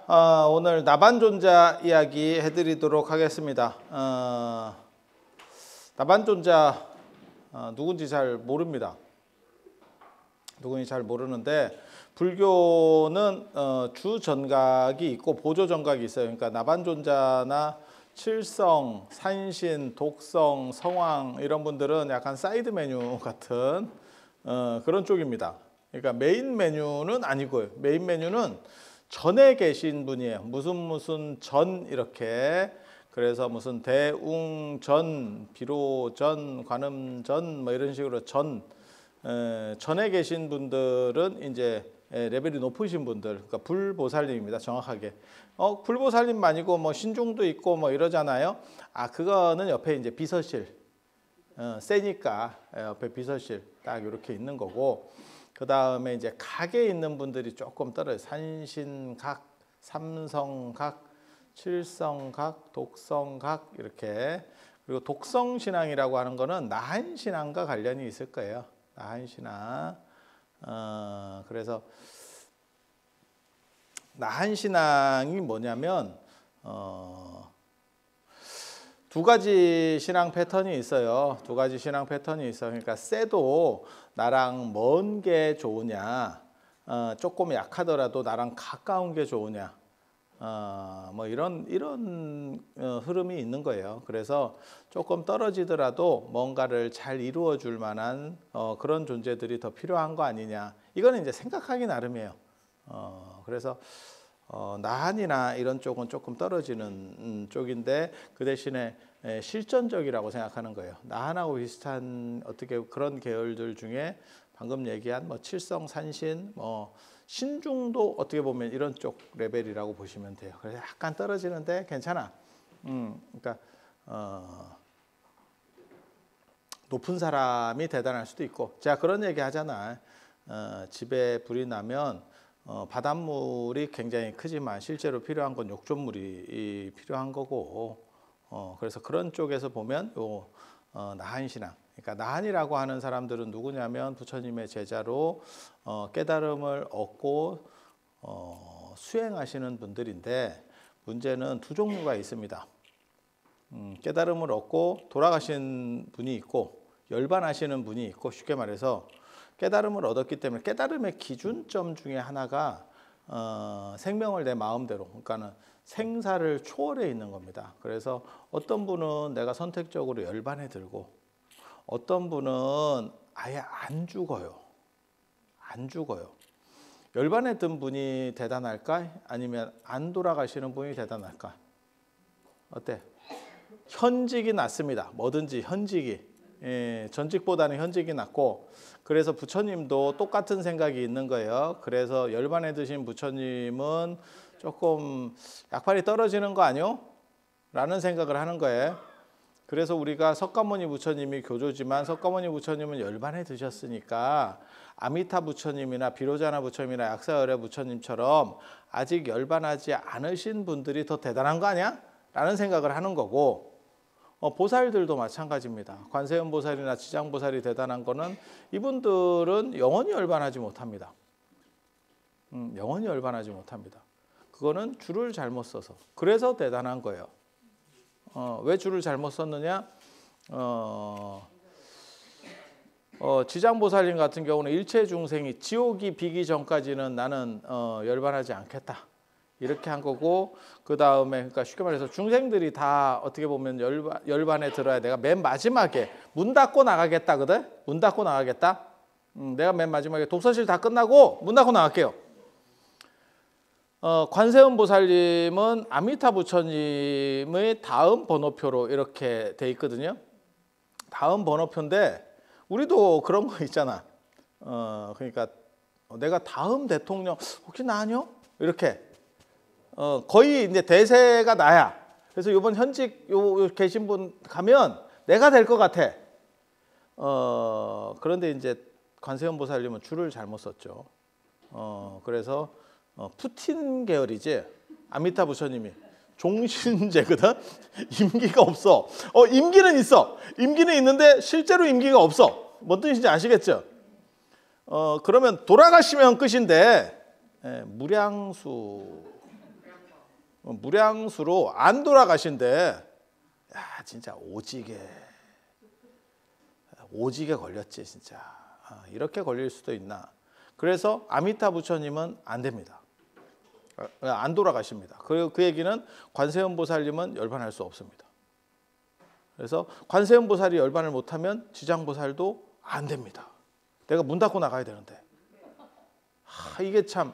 오늘 나반존자 이야기 해드리도록 하겠습니다. 나반존자 누군지 잘 모릅니다. 누군지 잘 모르는데 불교는 주전각이 있고 보조전각이 있어요. 그러니까 나반존자나 칠성, 산신, 독성, 성왕 이런 분들은 약간 사이드 메뉴 같은 그런 쪽입니다. 그러니까 메인 메뉴는 아니고요. 메인 메뉴는 전에 계신 분이에요. 무슨 전 이렇게. 그래서 무슨 대웅전, 비로전, 관음전 뭐 이런 식으로 전에 계신 분들은 이제 레벨이 높으신 분들, 그러니까 불보살님입니다. 정확하게. 불보살님 아니고 뭐 신중도 있고 뭐 이러잖아요. 그거는 옆에 이제 비서실. 세니까 옆에 비서실 딱 이렇게 있는 거고. 그 다음에 이제 각에 있는 분들이 조금 떨어져요. 산신각, 삼성각, 칠성각, 독성각 이렇게. 그리고 독성신앙이라고 하는 거는 나한신앙과 관련이 있을 거예요. 나한신앙. 그래서 나한신앙이 뭐냐면 두 가지 신앙 패턴이 있어요. 두 가지 신앙 패턴이 있어요. 그러니까 쎄도 나랑 먼 게 좋으냐, 조금 약하더라도 나랑 가까운 게 좋으냐, 뭐 이런 흐름이 있는 거예요. 그래서 조금 떨어지더라도 뭔가를 잘 이루어 줄 만한 그런 존재들이 더 필요한 거 아니냐. 이거는 이제 생각하기 나름이에요. 그래서 나한이나 이런 쪽은 조금 떨어지는 쪽인데 그 대신에 실전적이라고 생각하는 거예요. 나한하고 비슷한 어떻게 그런 계열들 중에 방금 얘기한 뭐 칠성, 산신, 뭐 신중도 어떻게 보면 이런 쪽 레벨이라고 보시면 돼요. 그래서 약간 떨어지는데 괜찮아. 그러니까 높은 사람이 대단할 수도 있고, 제가 그런 얘기 하잖아. 집에 불이 나면 바닷물이 굉장히 크지만 실제로 필요한 건 욕조물이 필요한 거고, 그래서 그런 쪽에서 보면 나한신앙, 그러니까 나한이라고 하는 사람들은 누구냐면 부처님의 제자로 깨달음을 얻고 수행하시는 분들인데, 문제는 두 종류가 있습니다. 깨달음을 얻고 돌아가신 분이 있고 열반하시는 분이 있고, 쉽게 말해서 깨달음을 얻었기 때문에 깨달음의 기준점 중에 하나가 생명을 내 마음대로, 그러니까는 생사를 초월해 있는 겁니다. 그래서 어떤 분은 내가 선택적으로 열반에 들고, 어떤 분은 아예 안 죽어요. 안 죽어요. 열반에 든 분이 대단할까? 아니면 안 돌아가시는 분이 대단할까? 어때? 현직이 낫습니다. 뭐든지 현직이. 전직보다는 현직이 낫고, 그래서 부처님도 똑같은 생각이 있는 거예요. 그래서 열반에 드신 부처님은 조금 약발이 떨어지는 거 아니요? 라는 생각을 하는 거예요. 그래서 우리가 석가모니 부처님이 교조지만 석가모니 부처님은 열반에 드셨으니까 아미타 부처님이나 비로자나 부처님이나 약사열애 부처님처럼 아직 열반하지 않으신 분들이 더 대단한 거 아니야? 라는 생각을 하는 거고, 보살들도 마찬가지입니다. 관세음 보살이나 지장 보살이 대단한 거는 이분들은 영원히 열반하지 못합니다. 영원히 열반하지 못합니다. 그거는 줄을 잘못 써서. 그래서 대단한 거예요. 왜 줄을 잘못 썼느냐? 지장 보살님 같은 경우는 일체 중생이 지옥이 비기 전까지는 나는 열반하지 않겠다. 이렇게 한 거고, 그 다음에 그러니까 쉽게 말해서 중생들이 다 어떻게 보면 열반에 들어야 내가 맨 마지막에 문 닫고 나가겠다거든. 문 닫고 나가겠다. 내가 맨 마지막에 독서실 다 끝나고 문 닫고 나갈게요. 관세음 보살님은 아미타 부처님의 다음 번호표로 이렇게 돼 있거든요. 다음 번호표인데 우리도 그런 거 있잖아. 그러니까 내가 다음 대통령 혹시 나냐? 이렇게. 거의 이제 대세가 나야. 그래서 이번 현직 계신 분 가면 내가 될 것 같아. 그런데 이제 관세음 보살님은 줄을 잘못 썼죠. 그래서 푸틴 계열이지. 아미타 부처님이 종신제거든. 임기가 없어. 임기는 있어. 임기는 있는데 실제로 임기가 없어. 뭔 뜻인지 아시겠죠? 그러면 돌아가시면 끝인데 무량수 무량수로 안 돌아가신대. 야, 진짜 오지게 걸렸지 진짜. 이렇게 걸릴 수도 있나. 그래서 아미타 부처님은 안 됩니다. 안 돌아가십니다. 그 얘기는 관세음 보살님은 열반할 수 없습니다. 그래서 관세음 보살이 열반을 못하면 지장보살도 안 됩니다. 내가 문 닫고 나가야 되는데. 이게 참.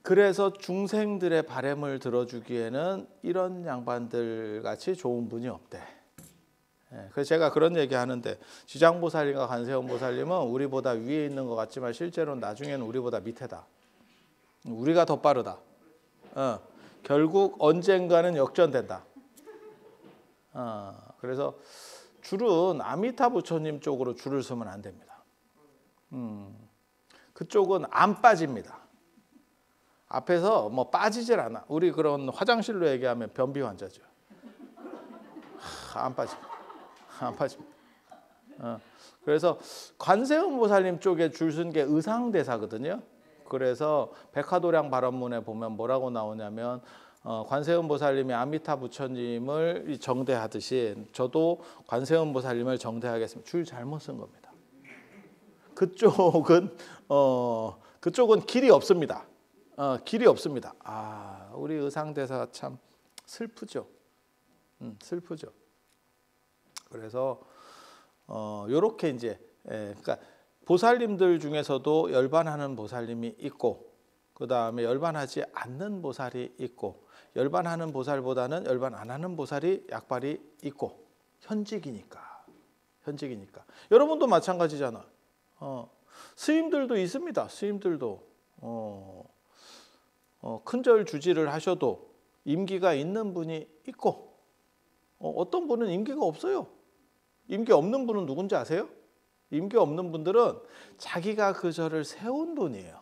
그래서 중생들의 바람을 들어주기에는 이런 양반들 같이 좋은 분이 없대. 그래서 제가 그런 얘기 하는데, 지장보살님과 관세음보살님은 우리보다 위에 있는 것 같지만 실제로는 나중에는 우리보다 밑에다. 우리가 더 빠르다. 결국 언젠가는 역전된다. 그래서 줄은 아미타 부처님 쪽으로 줄을 서면 안 됩니다. 그쪽은 안 빠집니다. 앞에서 뭐 빠지질 않아. 우리 그런 화장실로 얘기하면 변비 환자죠. 안 빠집니다. 안 빠집니다. 그래서 관세음 보살님 쪽에 줄 쓴 게 의상대사거든요. 그래서 백화도량 발언문에 보면 뭐라고 나오냐면, 관세음 보살님이 아미타 부처님을 정대하듯이 저도 관세음 보살님을 정대하겠습니다. 줄 잘못 쓴 겁니다. 그쪽은 길이 없습니다. 길이 없습니다. 우리 의상대사 참 슬프죠. 슬프죠. 그래서 요렇게 이제 그러니까 보살님들 중에서도 열반하는 보살님이 있고, 그 다음에 열반하지 않는 보살이 있고, 열반하는 보살보다는 열반 안 하는 보살이 약발이 있고, 현직이니까. 여러분도 마찬가지잖아. 스님들도 있습니다. 스님들도 큰절 주지를 하셔도 임기가 있는 분이 있고, 어떤 분은 임기가 없어요. 임기 없는 분은 누군지 아세요? 임기 없는 분들은 자기가 그 절을 세운 분이에요.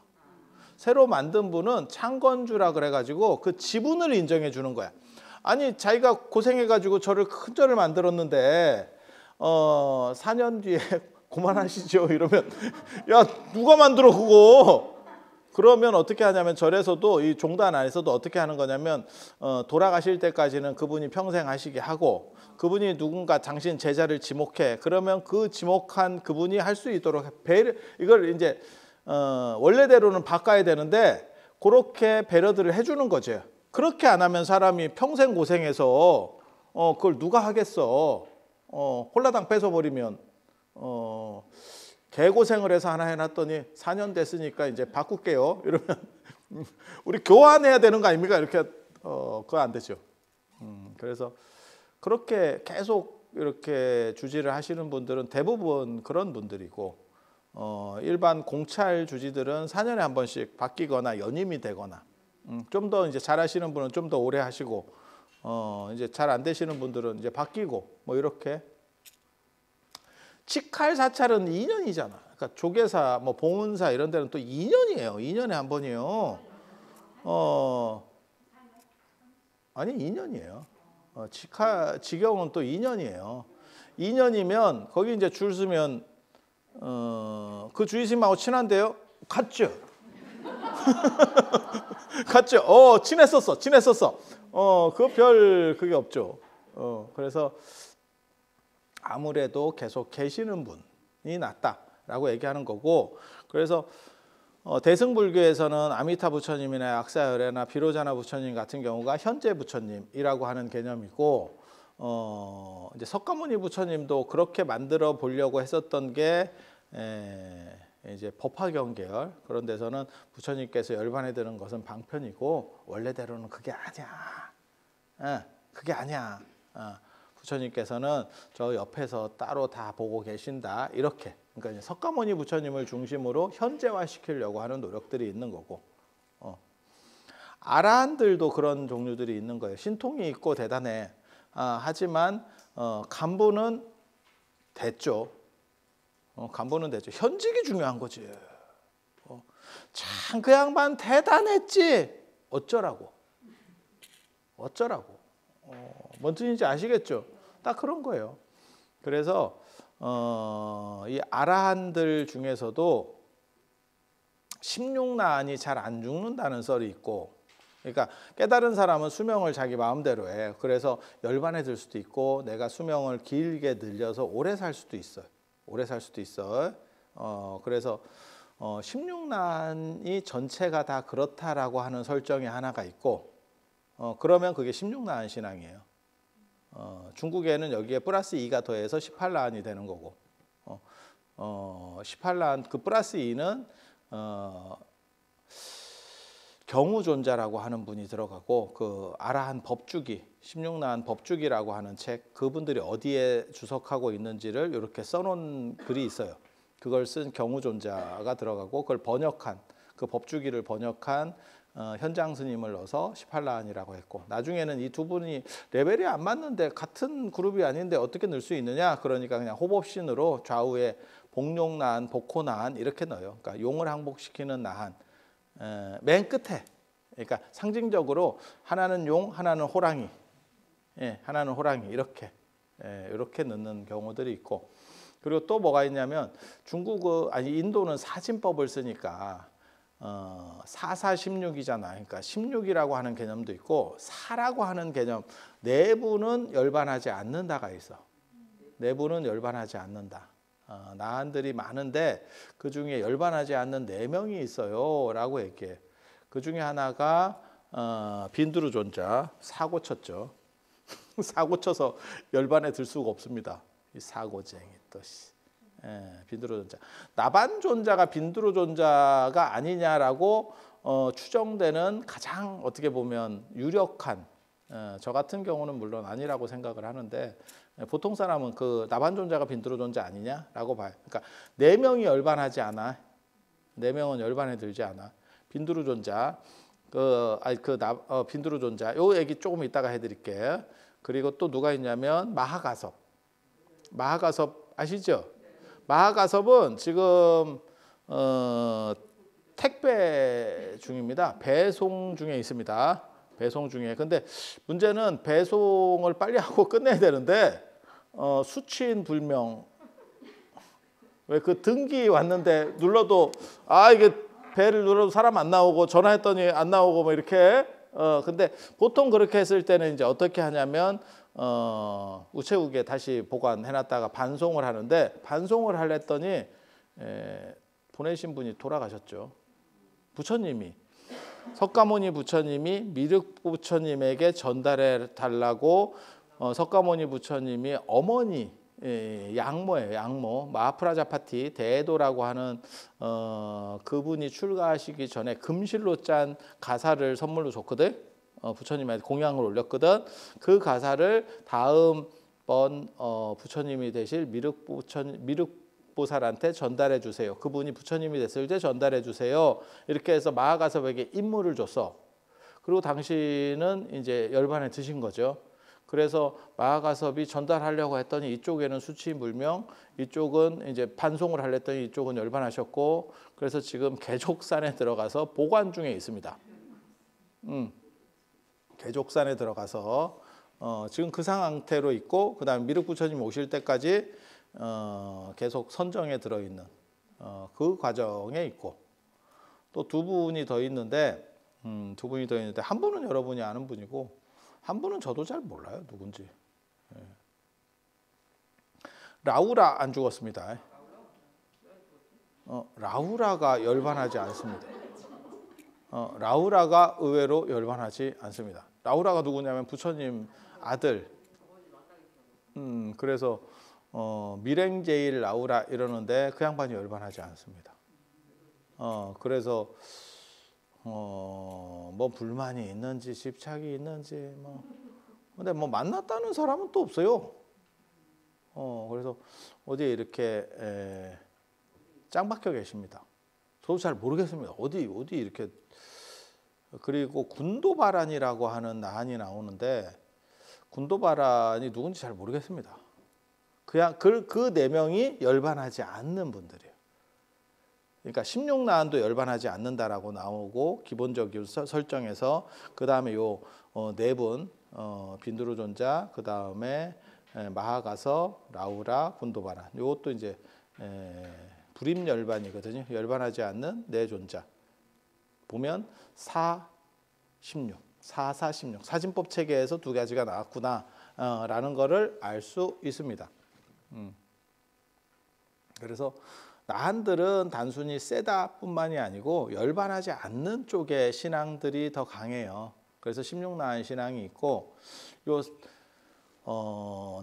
새로 만든 분은 창건주라 그래가지고 그 지분을 인정해 주는 거야. 아니, 자기가 고생해가지고 큰 절을 만들었는데 4년 뒤에 그만하시죠 이러면, 야, 누가 만들어 그거? 그러면 어떻게 하냐면, 절에서도 이 종단 안에서도 어떻게 하는 거냐면, 돌아가실 때까지는 그분이 평생 하시게 하고, 그분이 누군가 당신 제자를 지목해. 그러면 그 지목한 그분이 할 수 있도록 이걸 이제 원래대로는 바꿔야 되는데 그렇게 배려들을 해주는 거죠. 그렇게 안 하면 사람이 평생 고생해서 그걸 누가 하겠어. 홀라당 뺏어버리면 개고생을 해서 하나 해놨더니 4년 됐으니까 이제 바꿀게요 이러면 우리 교환해야 되는 거 아닙니까? 이렇게 그거 안 되죠. 그래서 그렇게 계속 이렇게 주지를 하시는 분들은 대부분 그런 분들이고, 일반 공찰 주지들은 4년에 한 번씩 바뀌거나 연임이 되거나, 좀 더 이제 잘 하시는 분은 좀 더 오래 하시고, 이제 잘 안 되시는 분들은 이제 바뀌고, 뭐 이렇게. 직할 사찰은 2년이잖아. 그러니까 조계사, 뭐 봉은사 이런 데는 또 2년이에요. 2년에 한 번이요. 아니 2년이에요. 직영은 또 2년이에요. 2년이면 거기 이제 줄 서면 그 주의심하고 친한데요? 같죠. 같죠. 친했었어. 그 별 그게 없죠. 그래서 아무래도 계속 계시는 분이 낫다라고 얘기하는 거고, 그래서 대승불교에서는 아미타 부처님이나 약사열애나 비로자나 부처님 같은 경우가 현재 부처님이라고 하는 개념이고, 이제 석가모니 부처님도 그렇게 만들어 보려고 했었던 게 이제 법화경 계열, 그런 데서는 부처님께서 열반에 드는 것은 방편이고 원래대로는 그게 아니야. 그게 아니야. 부처님께서는 저 옆에서 따로 다 보고 계신다. 이렇게. 그러니까 석가모니 부처님을 중심으로 현재화 시키려고 하는 노력들이 있는 거고, 아라한들도 그런 종류들이 있는 거예요. 신통이 있고 대단해. 하지만 간부는 됐죠. 간부는 됐죠. 현직이 중요한 거지. 참 그 양반 대단했지. 어쩌라고. 뭔 뜻인지 아시겠죠? 딱 그런 거예요. 그래서 이 아라한들 중에서도 16나안이 잘 안 죽는다는 썰이 있고, 그러니까 깨달은 사람은 수명을 자기 마음대로 해. 그래서 열반에 들 수도 있고 내가 수명을 길게 늘려서 오래 살 수도 있어요. 오래 살 수도 있어. 그래서 16난이 전체가 다 그렇다라고 하는 설정이 하나가 있고 그러면 그게 16난 신앙이에요. 중국에는 여기에 플러스 2가 더해서 18난이 되는 거고 18난 그 플러스 2는 경우존자라고 하는 분이 들어가고 그 아라한 법주기 16난 법주기라고 하는 책 그분들이 어디에 주석하고 있는지를 이렇게 써놓은 글이 있어요. 그걸 쓴 경우존자가 들어가고 그걸 번역한 그 법주기를 번역한 현장 스님을 넣어서 18난이라고 했고 나중에는 이 두 분이 레벨이 안 맞는데 같은 그룹이 아닌데 어떻게 넣을 수 있느냐 그러니까 그냥 호법신으로 좌우에 복룡난, 복호난 이렇게 넣어요. 그러니까 용을 항복시키는 나한 맨 끝에 그러니까 상징적으로 하나는 용, 하나는 호랑이, 하나는 호랑이 이렇게 넣는 경우들이 있고 그리고 또 뭐가 있냐면 인도는 사진법을 쓰니까 4416이잖아. 그러니까 16이라고 하는 개념도 있고 사라고 하는 개념 내부는 열반하지 않는다가 있어. 내부는 열반하지 않는다. 나한들이 많은데 그 중에 열반하지 않는 4명이 있어요 라고 얘기해. 그 중에 하나가 빈두르존자 사고 쳤죠. 사고 쳐서 열반에 들 수가 없습니다. 이 사고쟁이 또 빈두르존자 나반존자가 빈두르존자가 아니냐라고 추정되는 가장 어떻게 보면 유력한 저 같은 경우는 물론 아니라고 생각을 하는데 보통 사람은 그 나반존자가 빈두르존자 아니냐라고 봐요. 그러니까 4명이 열반하지 않아. 4명은 열반에 들지 않아. 빈두르존자 빈두르존자 요 얘기 조금 이따가 해드릴게요. 그리고 또 누가 있냐면 마하가섭 아시죠? 마하가섭은 지금 택배 중입니다. 배송 중에 있습니다. 배송 중에. 근데 문제는 배송을 빨리 하고 끝내야 되는데 수취인 불명. 왜 그 등기 왔는데 눌러도 이게 배를 눌러도 사람 안 나오고 전화했더니 안 나오고 뭐 이렇게. 근데 보통 그렇게 했을 때는 이제 어떻게 하냐면 우체국에 다시 보관해놨다가 반송을 하는데 반송을 하랬더니 보내신 분이 돌아가셨죠. 부처님이 석가모니 부처님이 미륵 부처님에게 전달해 달라고 석가모니 부처님이 어머니 양모예요. 양모 마하프라자파티 대도라고 하는 그분이 출가하시기 전에 금실로 짠 가사를 선물로 줬거든. 부처님한테 공양을 올렸거든. 그 가사를 다음번 부처님이 되실 미륵보살한테 전달해 주세요. 그분이 부처님이 됐을 때 전달해 주세요. 이렇게 해서 마하가섭에게 임무를 줬어. 그리고 당신은 이제 열반에 드신 거죠. 그래서 마하가섭이 전달하려고 했더니 이쪽에는 수치불명, 이쪽은 이제 반송을 하랬더니 이쪽은 열반하셨고 그래서 지금 개족산에 들어가서 보관 중에 있습니다. 개족산에 들어가서 지금 그 상태로 있고 그다음 미륵부처님 오실 때까지 계속 선정에 들어있는 그 과정에 있고 또 두 분이 더 있는데 한 분은 여러분이 아는 분이고 한 분은 저도 잘 몰라요 누군지. 라우라 안 죽었습니다. 라우라가 열반하지 않습니다. 라우라가 의외로 열반하지 않습니다. 라우라가 누구냐면 부처님 아들. 그래서 미랭제일 라우라 이러는데 그 양반이 열반하지 않습니다. 그래서 뭐 불만이 있는지 집착이 있는지 뭐 근데 뭐 만났다는 사람은 또 없어요. 그래서 어디에 이렇게 짱 박혀 계십니다. 저도 잘 모르겠습니다. 어디 이렇게. 그리고 군도바란이라고 하는 나한이 나오는데 군도바란이 누군지 잘 모르겠습니다. 그냥 그 4명이 열반하지 않는 분들이에요. 그러니까 16나한도 열반하지 않는다라고 나오고 기본적인 설정에서 그 다음에 요 4분 빈두르존자 그 다음에 마하가섭, 라우라, 군도바란 요것도 이제 불임열반이거든요. 열반하지 않는 4존자 보면 16, 4, 4, 16. 사진법 체계에서 두 가지가 나왔구나 라는 거를 알 수 있습니다. 그래서 나한들은 단순히 세다뿐만이 아니고 열반하지 않는 쪽의 신앙들이 더 강해요. 그래서 16나한 신앙이 있고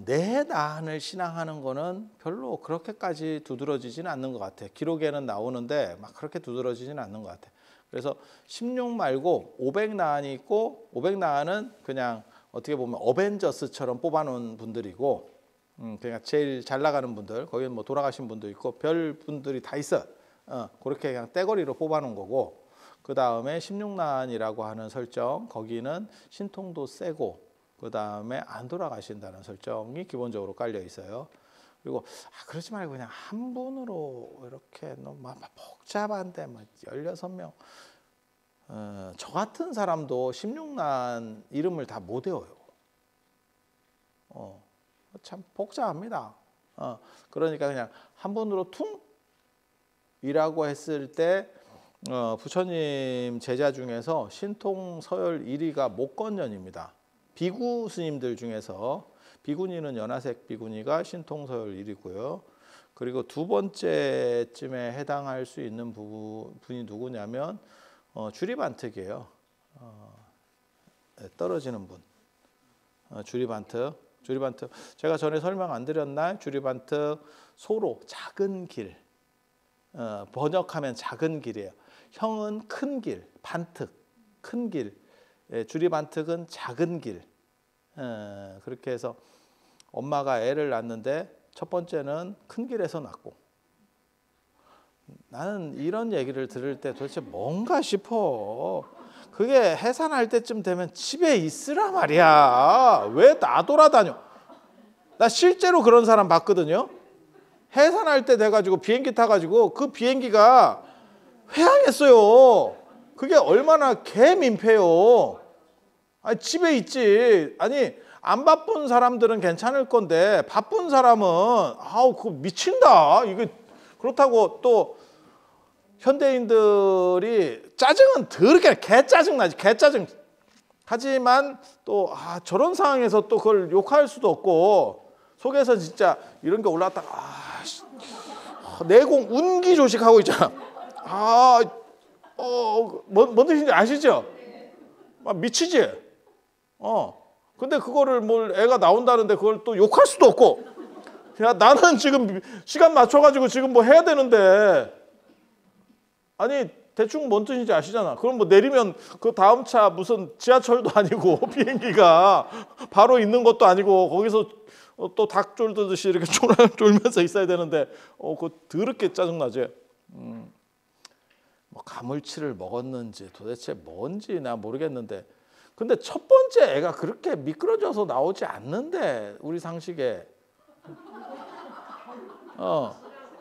내 나한을 신앙하는 거는 별로 그렇게까지 두드러지지는 않는 것 같아. 기록에는 나오는데 막 그렇게 두드러지지는 않는 것 같아. 그래서 16 말고 500나한이 있고 500나한은 그냥 어떻게 보면 어벤져스처럼 뽑아놓은 분들이고 그냥 제일 잘 나가는 분들, 거기는 뭐 돌아가신 분도 있고 별 분들이 다 있어. 그렇게 그냥 떼거리로 뽑아놓은 거고, 그 다음에 16난이라고 하는 설정, 거기는 신통도 세고, 그 다음에 안 돌아가신다는 설정이 기본적으로 깔려 있어요. 그리고 그러지 말고 그냥 한 분으로 이렇게 너무 복잡한데 16명. 저 같은 사람도 16난 이름을 다 못 외워요. 참 복잡합니다. 그러니까 그냥 한 분으로 퉁이라고 했을 때 부처님 제자 중에서 신통 서열 1위가 목건년입니다. 비구 스님들 중에서 비구니는 연화색 비구니가 신통 서열 1위고요. 그리고 두 번째쯤에 해당할 수 있는 분이 누구냐면 주리반특이에요. 떨어지는 분. 주리반특. 제가 전에 설명 안 드렸나요? 주리반특 소로 작은 길. 번역하면 작은 길이에요. 형은 큰 길, 반특 큰 길. 주리반특은 작은 길. 그렇게 해서 엄마가 애를 낳는데 첫 번째는 큰 길에서 낳고. 나는 이런 얘기를 들을 때 도대체 뭔가 싶어. 그게 해산할 때쯤 되면 집에 있으라 말이야. 왜 나돌아다녀? 나 실제로 그런 사람 봤거든요. 해산할 때 돼가지고 비행기 타가지고 그 비행기가 회항했어요. 그게 얼마나 개민폐요. 아니 집에 있지. 아니 안 바쁜 사람들은 괜찮을 건데 바쁜 사람은 그거 미친다. 이게 그렇다고 또 현대인들이 짜증은 더럽게 개짜증 나지. 개짜증. 하지만 또 저런 상황에서 또 그걸 욕할 수도 없고 속에서 진짜 이런 게 올라왔다가 내공 운기 조식하고 있잖아. 뭔 뜻인지 아시죠? 미치지? 근데 그거를 애가 나온다는데 그걸 또 욕할 수도 없고. 야, 나는 지금 시간 맞춰가지고 지금 뭐 해야 되는데. 아니 대충 뭔 뜻인지 아시잖아. 그럼 뭐 내리면 그 다음 차 무슨 지하철도 아니고 비행기가 바로 있는 것도 아니고 거기서 또 닭 쫄듯이 이렇게 쫄면서 있어야 되는데 그거 더럽게 짜증나지. 뭐 가물치를 먹었는지 도대체 뭔지 나 모르겠는데 근데 첫 번째 애가 그렇게 미끄러져서 나오지 않는데 우리 상식에.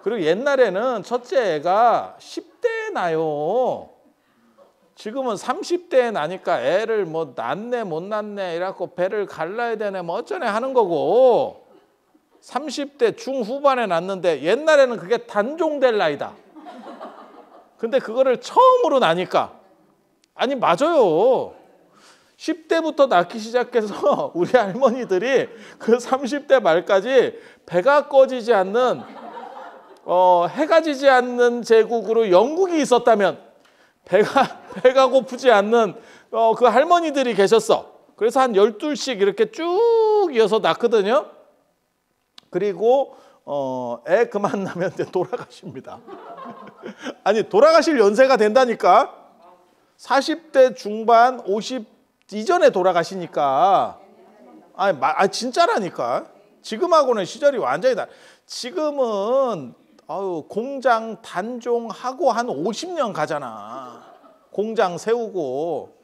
그리고 옛날에는 첫째 애가 10대에 나요. 지금은 30대에 나니까 애를 뭐 낳네 못 낳네 이래갖고 배를 갈라야 되네 뭐 어쩌네 하는 거고 30대 중후반에 낳는데 옛날에는 그게 단종될 나이다. 근데 그거를 처음으로 나니까 아니 맞아요. 10대부터 낳기 시작해서 우리 할머니들이 그 30대 말까지 배가 꺼지지 않는 해가 지지 않는 제국으로 영국이 있었다면 배가 고프지 않는 그 할머니들이 계셨어. 그래서 한 12씩 이렇게 쭉 이어서 낳거든요. 그리고 애 그만 나면 이제 돌아가십니다. 아니 돌아가실 연세가 된다니까. 40대 중반 50 이전에 돌아가시니까. 진짜라니까. 지금하고는 시절이 완전히 다르. 지금은 공장 단종하고 한 50년 가잖아. 공장 세우고.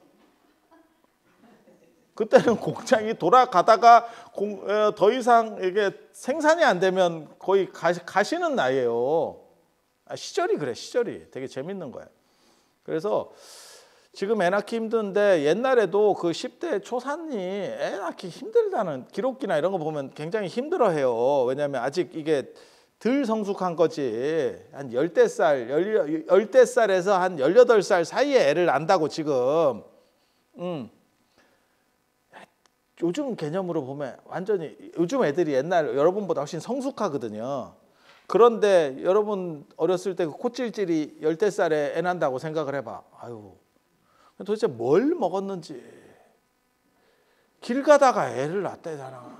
그때는 공장이 돌아가다가 더 이상 이게 생산이 안 되면 거의 가시는 나이에요. 시절이 그래. 시절이 되게 재밌는 거야. 그래서 지금 애 낳기 힘든데 옛날에도 그 10대 초산이 애 낳기 힘들다는 기록기나 이런 거 보면 굉장히 힘들어해요. 왜냐하면 아직 이게 덜 성숙한 거지. 한 10대살에서 한 18살 사이에 애를 낳는다고 지금. 요즘 개념으로 보면 완전히 요즘 애들이 옛날 여러분보다 훨씬 성숙하거든요. 그런데 여러분 어렸을 때 그 코찔찔이 10대살에 애 난다고 생각을 해봐. 아유, 도대체 뭘 먹었는지. 길 가다가 애를 낳대잖아.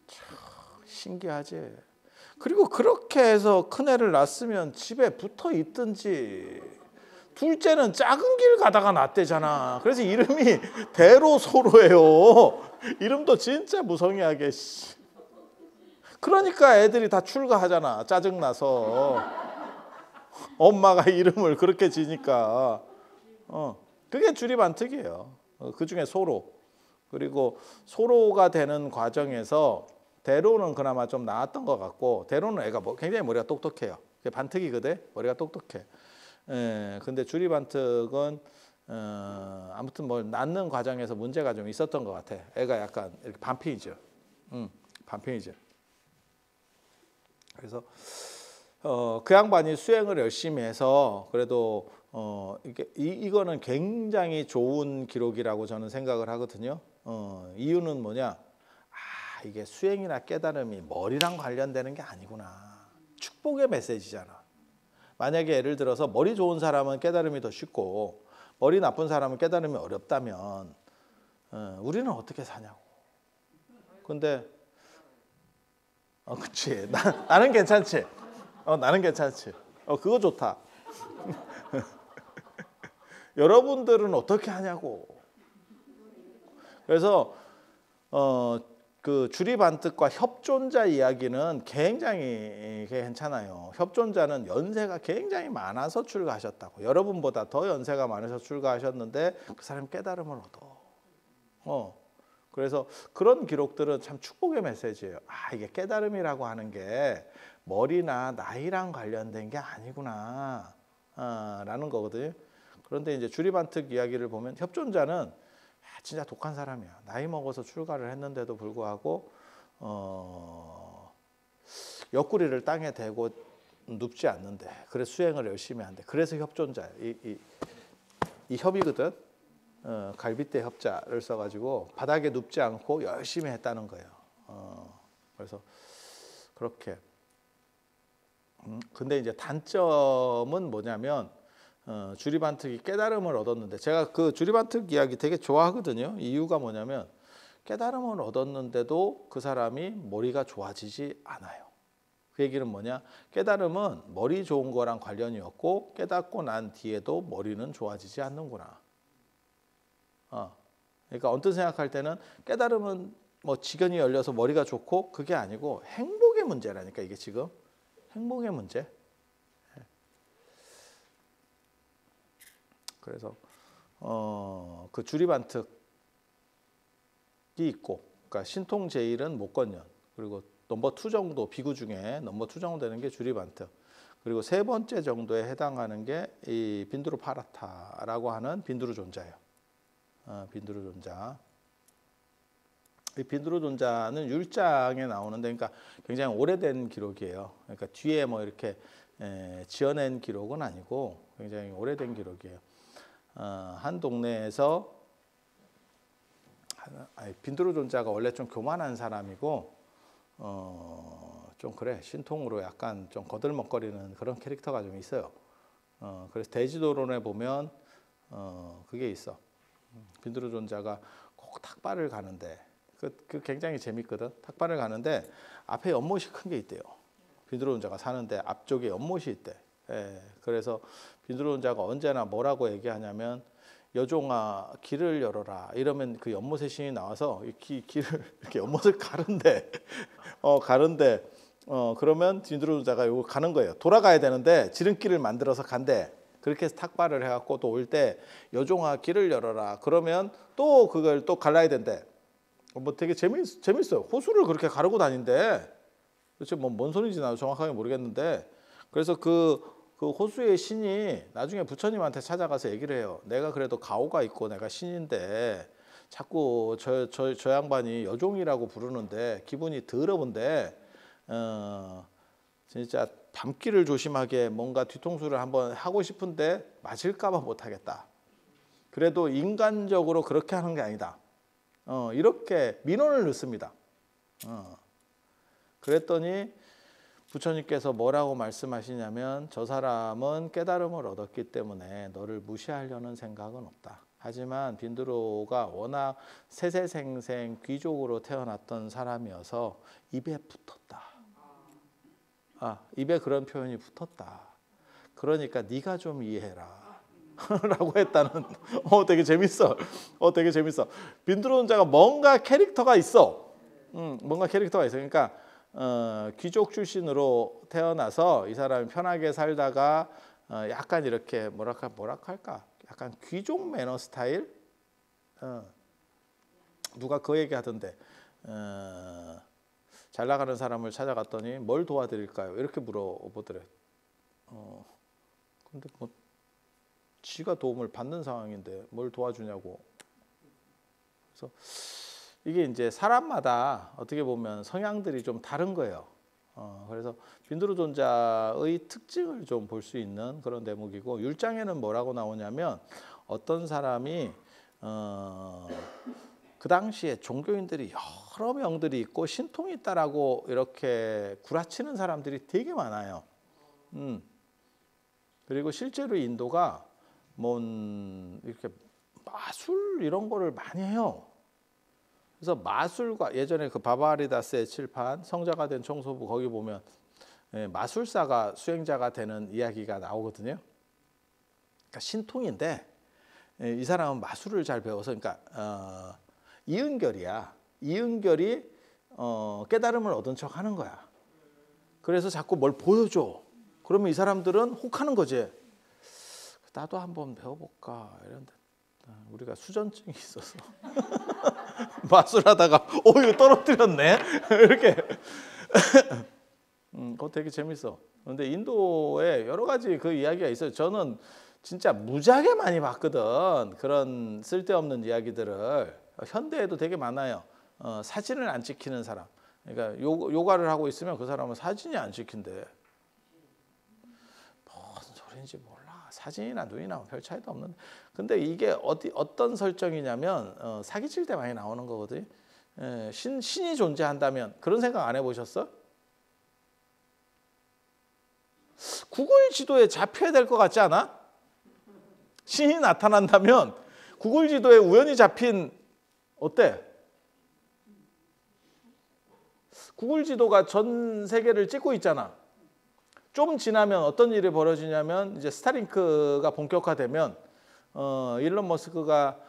참 신기하지. 그리고 그렇게 해서 큰 애를 낳았으면 집에 붙어 있든지. 둘째는 작은 길 가다가 낳대잖아. 그래서 이름이 대로소로예요. 이름도 진짜 무성의하게. 그러니까 애들이 다 출가하잖아. 짜증나서. 엄마가 이름을 그렇게 지니까. 그게 주리반특이에요. 그중에 소로. 그리고 소로가 되는 과정에서 대로는 그나마 좀 나았던 것 같고, 대로는 애가 굉장히 머리가 똑똑해요. 반특이거든. 머리가 똑똑해. 근데 주리반특은 아무튼 뭘 낳는 과정에서 문제가 좀 있었던 것 같아. 애가 약간 이렇게 반피이죠. 반피이죠. 그래서 그 양반이 수행을 열심히 해서 그래도 이거는 굉장히 좋은 기록이라고 저는 생각을 하거든요. 이유는 뭐냐? 이게 수행이나 깨달음이 머리랑 관련되는 게 아니구나. 축복의 메시지잖아. 만약에 예를 들어서 머리 좋은 사람은 깨달음이 더 쉽고 머리 나쁜 사람은 깨달음이 어렵다면 우리는 어떻게 사냐고. 근데 그치. 나는 괜찮지. 나는 괜찮지. 그거 좋다. 여러분들은 어떻게 하냐고. 그래서 그 주리반특과 협존자 이야기는 굉장히 괜찮아요. 협존자는 연세가 굉장히 많아서 출가하셨다고. 여러분보다 더 연세가 많아서 출가하셨는데 그 사람이 깨달음을 얻어. 그래서 그런 기록들은 참 축복의 메시지예요. 이게 깨달음이라고 하는 게 머리나 나이랑 관련된 게 아니구나 라는 거거든요. 그런데 이제 주리반특 이야기를 보면 협존자는 진짜 독한 사람이야. 나이 먹어서 출가를 했는데도 불구하고 옆구리를 땅에 대고 눕지 않는데, 그래서 수행을 열심히 한대. 그래서 협존자야. 이 협이거든. 갈빗대 협자를 써가지고 바닥에 눕지 않고 열심히 했다는 거예요. 그래서 그렇게. 근데 이제 단점은 뭐냐면 주리반특이 깨달음을 얻었는데, 제가 그 주리반특 이야기 되게 좋아하거든요. 이유가 뭐냐면 깨달음을 얻었는데도 그 사람이 머리가 좋아지지 않아요. 그 얘기는 뭐냐? 깨달음은 머리 좋은 거랑 관련이 없고 깨닫고 난 뒤에도 머리는 좋아지지 않는구나. 그러니까 언뜻 생각할 때는 깨달음은 뭐 지견이 열려서 머리가 좋고 그게 아니고 행복의 문제라니까. 이게 지금 행복의 문제. 그래서 그 주리반특이 있고, 그러니까 신통 제일은 목건년, 그리고 넘버 2 정도, 비구 중에 넘버 2 정도 되는 게 주리반특, 그리고 세 번째 정도에 해당하는 게 이 빈두루파라타라고 하는 빈두루존자예요. 빈두루존자. 이 빈두루존자는 율장에 나오는데, 그러니까 굉장히 오래된 기록이에요. 그러니까 뒤에 뭐 이렇게 지어낸 기록은 아니고 굉장히 오래된 기록이에요. 한 동네에서 빈두루존자가 원래 좀 교만한 사람이고 좀 그래 신통으로 약간 좀 거들먹거리는 그런 캐릭터가 좀 있어요. 그래서 대지도론에 보면 그게 있어. 빈두루존자가 꼭 탁발을 가는데 그 굉장히 재밌거든. 탁발을 가는데 앞에 연못이 큰 게 있대요. 빈두루존자가 사는데 앞쪽에 연못이 있대. 그래서 빈두루존자가 언제나 뭐라고 얘기하냐면, 여종아 길을 열어라 이러면 그 연못의 신이 나와서 길을 이렇게 연못을 가른대. 그러면 빈두루존자가 이거 가는 거예요. 돌아가야 되는데 지름길을 만들어서 간대. 그렇게 해서 탁발을 해갖고 또 올 때 여종아 길을 열어라 그러면 또 그걸 또 갈라야 된대. 뭐 되게 재밌어요. 호수를 그렇게 가르고 다닌대. 도대체 뭔 소리인지 나도 정확하게 모르겠는데, 그래서 그 호수의 신이 나중에 부처님한테 찾아가서 얘기를 해요. 내가 그래도 가오가 있고 내가 신인데 자꾸 저 양반이 여종이라고 부르는데 기분이 더러운데 진짜 밤길을 조심하게 뭔가 뒤통수를 한번 하고 싶은데 맞을까 봐 못 하겠다. 그래도 인간적으로 그렇게 하는 게 아니다. 이렇게 민원을 넣습니다. 그랬더니 부처님께서 뭐라고 말씀하시냐면 저 사람은 깨달음을 얻었기 때문에 너를 무시하려는 생각은 없다. 하지만 빈드로가 워낙 세세생생 귀족으로 태어났던 사람이어서 입에 붙었다. 입에 그런 표현이 붙었다. 그러니까 네가 좀 이해해라. 라고 했다는. 되게 재밌어. 되게 재밌어. 빈드로자가 뭔가 캐릭터가 있어. 뭔가 캐릭터가 있어. 그러니까 귀족 출신으로 태어나서 이 사람이 편하게 살다가 약간 이렇게 뭐라 할까? 약간 귀족 매너 스타일? 누가 그 얘기 하던데 잘 나가는 사람을 찾아갔더니 뭘 도와드릴까요? 이렇게 물어보더래. 근데 뭐 지가 도움을 받는 상황인데 뭘 도와주냐고. 그래서 이게 이제 사람마다 어떻게 보면 성향들이 좀 다른 거예요. 그래서 빈드로존자의 특징을 좀 볼 수 있는 그런 대목이고, 율장에는 뭐라고 나오냐면 어떤 사람이 그 당시에 종교인들이 여러 명들이 있고 신통이 있다라고 이렇게 구라치는 사람들이 되게 많아요. 그리고 실제로 인도가 뭐 이렇게 마술 이런 거를 많이 해요. 그래서 마술과 예전에 그 바바리다스의 칠판 성자가 된 청소부 거기 보면 마술사가 수행자가 되는 이야기가 나오거든요. 그러니까 신통인데 이 사람은 마술을 잘 배워서 그러니까 이은결이야. 이은결이 깨달음을 얻은 척 하는 거야. 그래서 자꾸 뭘 보여줘. 그러면 이 사람들은 혹하는 거지. 나도 한번 배워볼까 이런데 우리가 수전증이 있어서 마술하다가 이거 떨어뜨렸네 이렇게. 그거 되게 재밌어. 그런데 인도에 여러 가지 그 이야기가 있어요. 저는 진짜 무지하게 많이 봤거든. 그런 쓸데없는 이야기들을. 현대에도 되게 많아요. 사진을 안 찍히는 사람. 그러니까 요가를 하고 있으면 그 사람은 사진이 안 찍힌대. 무슨 소리인지 몰라. 사진이나 눈이나 별 차이도 없는데. 근데 이게 어떤 설정이냐면 사기칠 때 많이 나오는 거거든. 신이 존재한다면 그런 생각 안 해보셨어? 구글 지도에 잡혀야 될 것 같지 않아? 신이 나타난다면 구글 지도에 우연히 잡힌 어때? 구글 지도가 전 세계를 찍고 있잖아. 좀 지나면 어떤 일이 벌어지냐면 이제 스타링크가 본격화되면 일론 머스크가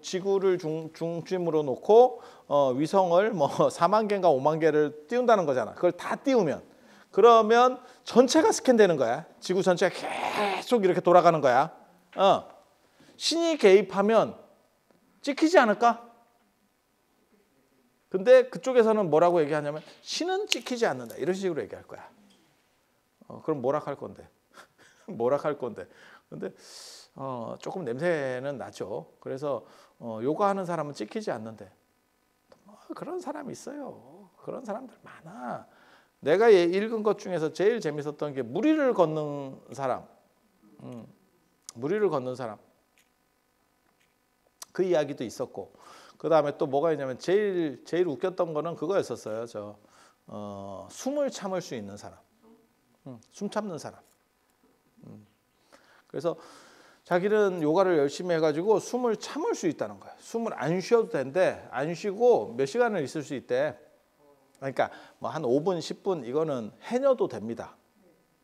지구를 중심으로 놓고 위성을 뭐 4만 개인가 5만 개를 띄운다는 거잖아. 그걸 다 띄우면 그러면 전체가 스캔되는 거야. 지구 전체가 계속 이렇게 돌아가는 거야. 신이 개입하면 찍히지 않을까? 근데 그쪽에서는 뭐라고 얘기하냐면 신은 찍히지 않는다. 이런 식으로 얘기할 거야. 그럼 뭐라 할 건데? 뭐라 할 건데? 근데 조금 냄새는 나죠. 그래서 요가하는 사람은 찍히지 않는데 그런 사람이 있어요. 그런 사람들 많아. 내가 읽은 것 중에서 제일 재밌었던 게 무리를 걷는 사람. 무리를 걷는 사람. 그 이야기도 있었고, 그 다음에 또 뭐가 있냐면 제일 웃겼던 거는 그거였었어요. 숨을 참을 수 있는 사람. 숨 참는 사람. 그래서 자기는 요가를 열심히 해가지고 숨을 참을 수 있다는 거야. 숨을 안 쉬어도 된대. 안 쉬고 몇 시간을 있을 수 있대. 그러니까 뭐 한 5분, 10분 이거는 해녀도 됩니다.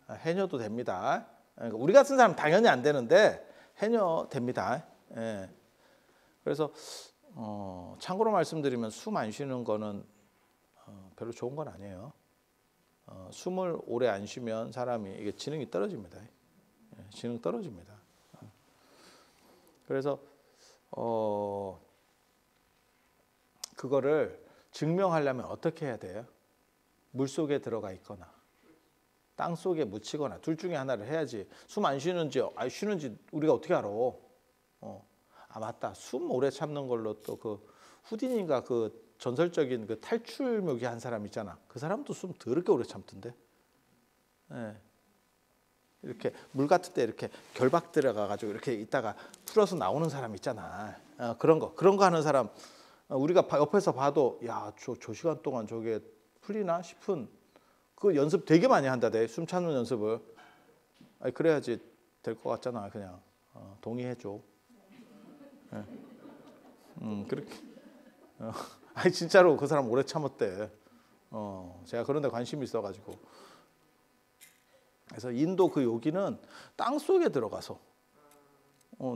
해녀도 됩니다. 그러니까 우리 같은 사람 당연히 안 되는데 해녀 됩니다. 예. 그래서 참고로 말씀드리면 숨 안 쉬는 거는 별로 좋은 건 아니에요. 숨을 오래 안 쉬면 사람이 이게 지능이 떨어집니다. 지능 떨어집니다. 그래서 그거를 증명하려면 어떻게 해야 돼요? 물 속에 들어가 있거나 땅 속에 묻히거나 둘 중에 하나를 해야지. 숨 안 쉬는지 쉬는지 우리가 어떻게 알아? 맞다. 숨 오래 참는 걸로 또 그 후디니가 그 전설적인 그 탈출묘기 한 사람 있잖아. 그 사람도 숨 더럽게 오래 참던데. 예. 이렇게 물 같은 데 이렇게 결박 들어가가지고 이렇게 있다가 풀어서 나오는 사람 있잖아. 그런 거 하는 사람 우리가 옆에서 봐도 야, 저 시간 동안 저게 풀리나 싶은 그 연습 되게 많이 한다대. 숨 참는 연습을. 아니, 그래야지 될 것 같잖아. 그냥 동의해줘. 예. 그렇게. 아니 진짜로 그 사람 오래 참았대. 제가 그런 데 관심이 있어가지고. 그래서 인도 그 요기는 땅 속에 들어가서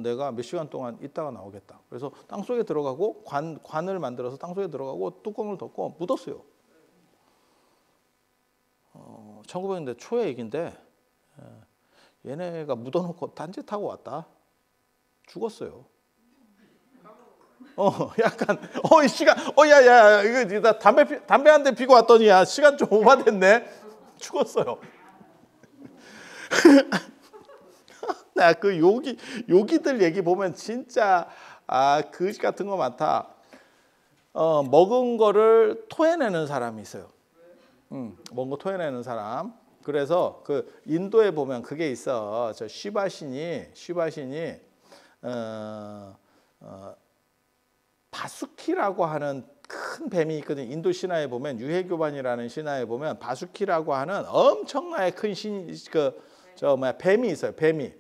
내가 몇 시간 동안 있다가 나오겠다. 그래서 땅 속에 들어가고 관을 만들어서 땅 속에 들어가고 뚜껑을 덮고 묻었어요. 1900년대 초의 얘기인데 얘네가 묻어놓고 딴짓하고 왔다. 죽었어요. 약간 이 시간 야야 이거 나 담배 한 대 피고 왔더니 야 시간 좀 오바됐네. 죽었어요. 나 그 요기들 얘기 보면 진짜 거지 같은 거 많다. 먹은 거를 토해내는 사람이 있어요. 먹은 거 토해내는 사람. 그래서 그 인도에 보면 그게 있어. 저 쉬바신이 바수키라고 하는 큰 뱀이 있거든요. 인도 신화에 보면 유해교반이라는 신화에 보면 바수키라고 하는 엄청나게 큰 뱀이 있어요. 뱀이.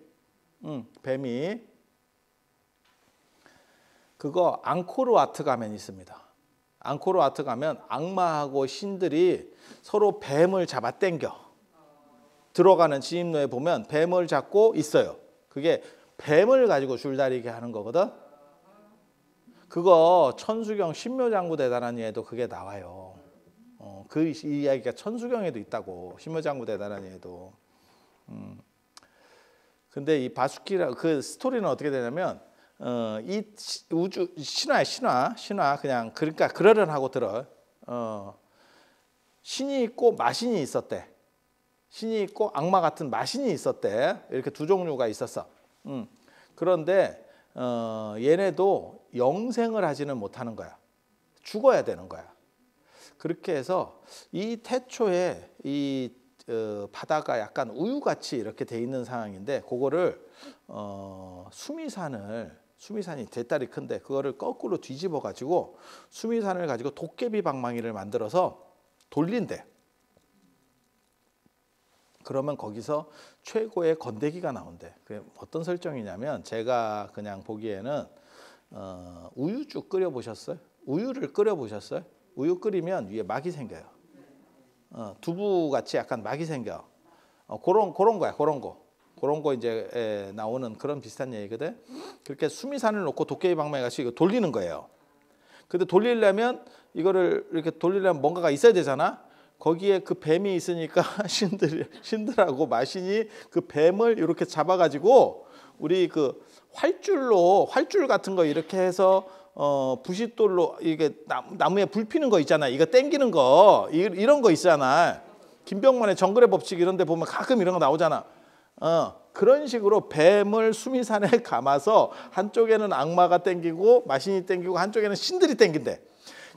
그거 앙코르와트 가면 있습니다. 앙코르와트 가면 악마하고 신들이 서로 뱀을 잡아 당겨. 들어가는 진입로에 보면 뱀을 잡고 있어요. 그게 뱀을 가지고 줄다리기 하는 거거든. 그거 천수경 신묘장구대단한예에도 그게 나와요. 그 이야기가 천수경에도 있다고. 신묘장구대단한예에도. 근데 이 바수키라 그 스토리는 어떻게 되냐면 이 우주 신화 그냥 그러니까 그러려하고 들어. 신이 있고 마신이 있었대. 신이 있고 악마 같은 마신이 있었대. 이렇게 두 종류가 있었어. 그런데 얘네도 영생을 하지는 못하는 거야. 죽어야 되는 거야. 그렇게 해서 이 태초에 이 바다가 약간 우유같이 이렇게 돼 있는 상황인데 그거를 수미산이 대따리 큰데 그거를 거꾸로 뒤집어 가지고 수미산을 가지고 도깨비 방망이를 만들어서 돌린대. 그러면 거기서 최고의 건더기가 나온대. 그게 어떤 설정이냐면 제가 그냥 보기에는 우유죽 끓여 보셨어요? 우유를 끓여 보셨어요? 우유 끓이면 위에 막이 생겨요. 두부 같이 약간 막이 생겨. 그런 거야. 그런 거 이제 나오는 그런 비슷한 얘기거든. 그렇게 수미산을 놓고 도깨비 방망이 같이 이거 돌리는 거예요. 근데 돌리려면 이거를 이렇게 돌리려면 뭔가가 있어야 되잖아. 거기에 그 뱀이 있으니까 신들하고 마신이 그 뱀을 이렇게 잡아가지고 우리 그 활줄 같은 거 이렇게 해서 부싯돌로 이게 나무에 불 피는 거 있잖아. 이거 땡기는 거 이런 거 있잖아. 김병만의 정글의 법칙 이런 데 보면 가끔 이런 거 나오잖아. 그런 식으로 뱀을 수미산에 감아서 한쪽에는 악마가 땡기고 마신이 땡기고 한쪽에는 신들이 땡긴대.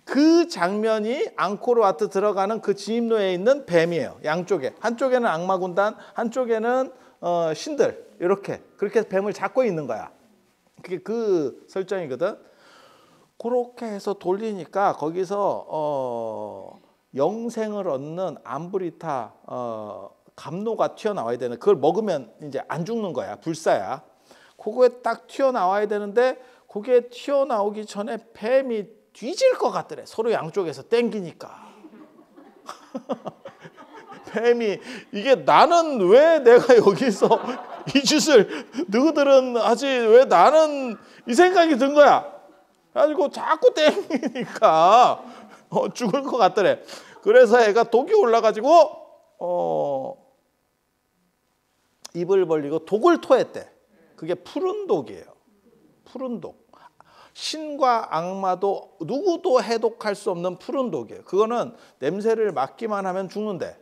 그 장면이 앙코르와트 들어가는 그 진입로에 있는 뱀이에요. 양쪽에. 한쪽에는 악마 군단, 한쪽에는 신들. 이렇게. 그렇게 뱀을 잡고 있는 거야. 그게 그 설정이거든. 그렇게 해서 돌리니까 거기서 영생을 얻는 암브리타 감로가 튀어나와야 되는, 그걸 먹으면 이제 안 죽는 거야. 불사야. 그거에 딱 튀어나와야 되는데 그게 튀어나오기 전에 뱀이 뒤질 것 같더래. 서로 양쪽에서 땡기니까. 뱀이 이게 나는 왜 내가 여기서 이 짓을 너희들은 하지 왜 나는 이 생각이 든 거야. 그래가지고 자꾸 땡기니까 죽을 것 같더래. 그래서 애가 독이 올라가지고 입을 벌리고 독을 토했대. 그게 푸른 독이에요. 푸른 독. 신과 악마도 누구도 해독할 수 없는 푸른 독이에요. 그거는 냄새를 맡기만 하면 죽는데.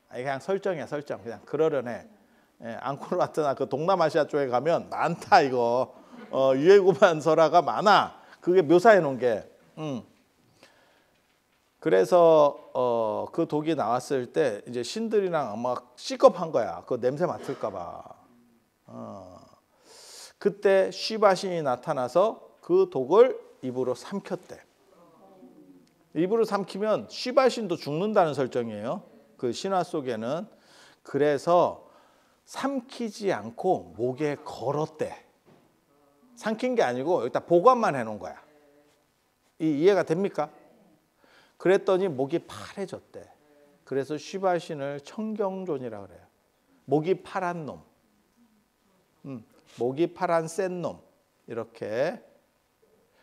그냥 설정이야, 설정. 그냥 그러려네. 앙코르와트나 그 동남아시아 쪽에 가면 많다 이거. 유해구반 설화가 많아. 그게 묘사해 놓은 게. 그래서 그 독이 나왔을 때 이제 신들이랑 막 시겁한 거야. 그 냄새 맡을까 봐. 그때 시바신이 나타나서 그 독을 입으로 삼켰대. 입으로 삼키면 시바신도 죽는다는 설정이에요. 그 신화 속에는. 그래서 삼키지 않고 목에 걸었대. 삼킨 게 아니고 여기다 보관만 해놓은 거야. 이해가 됩니까? 그랬더니 목이 파래졌대. 그래서 시바신을 청경존이라고 그래요. 목이 파란 놈. 목이 파란 센 놈. 이렇게.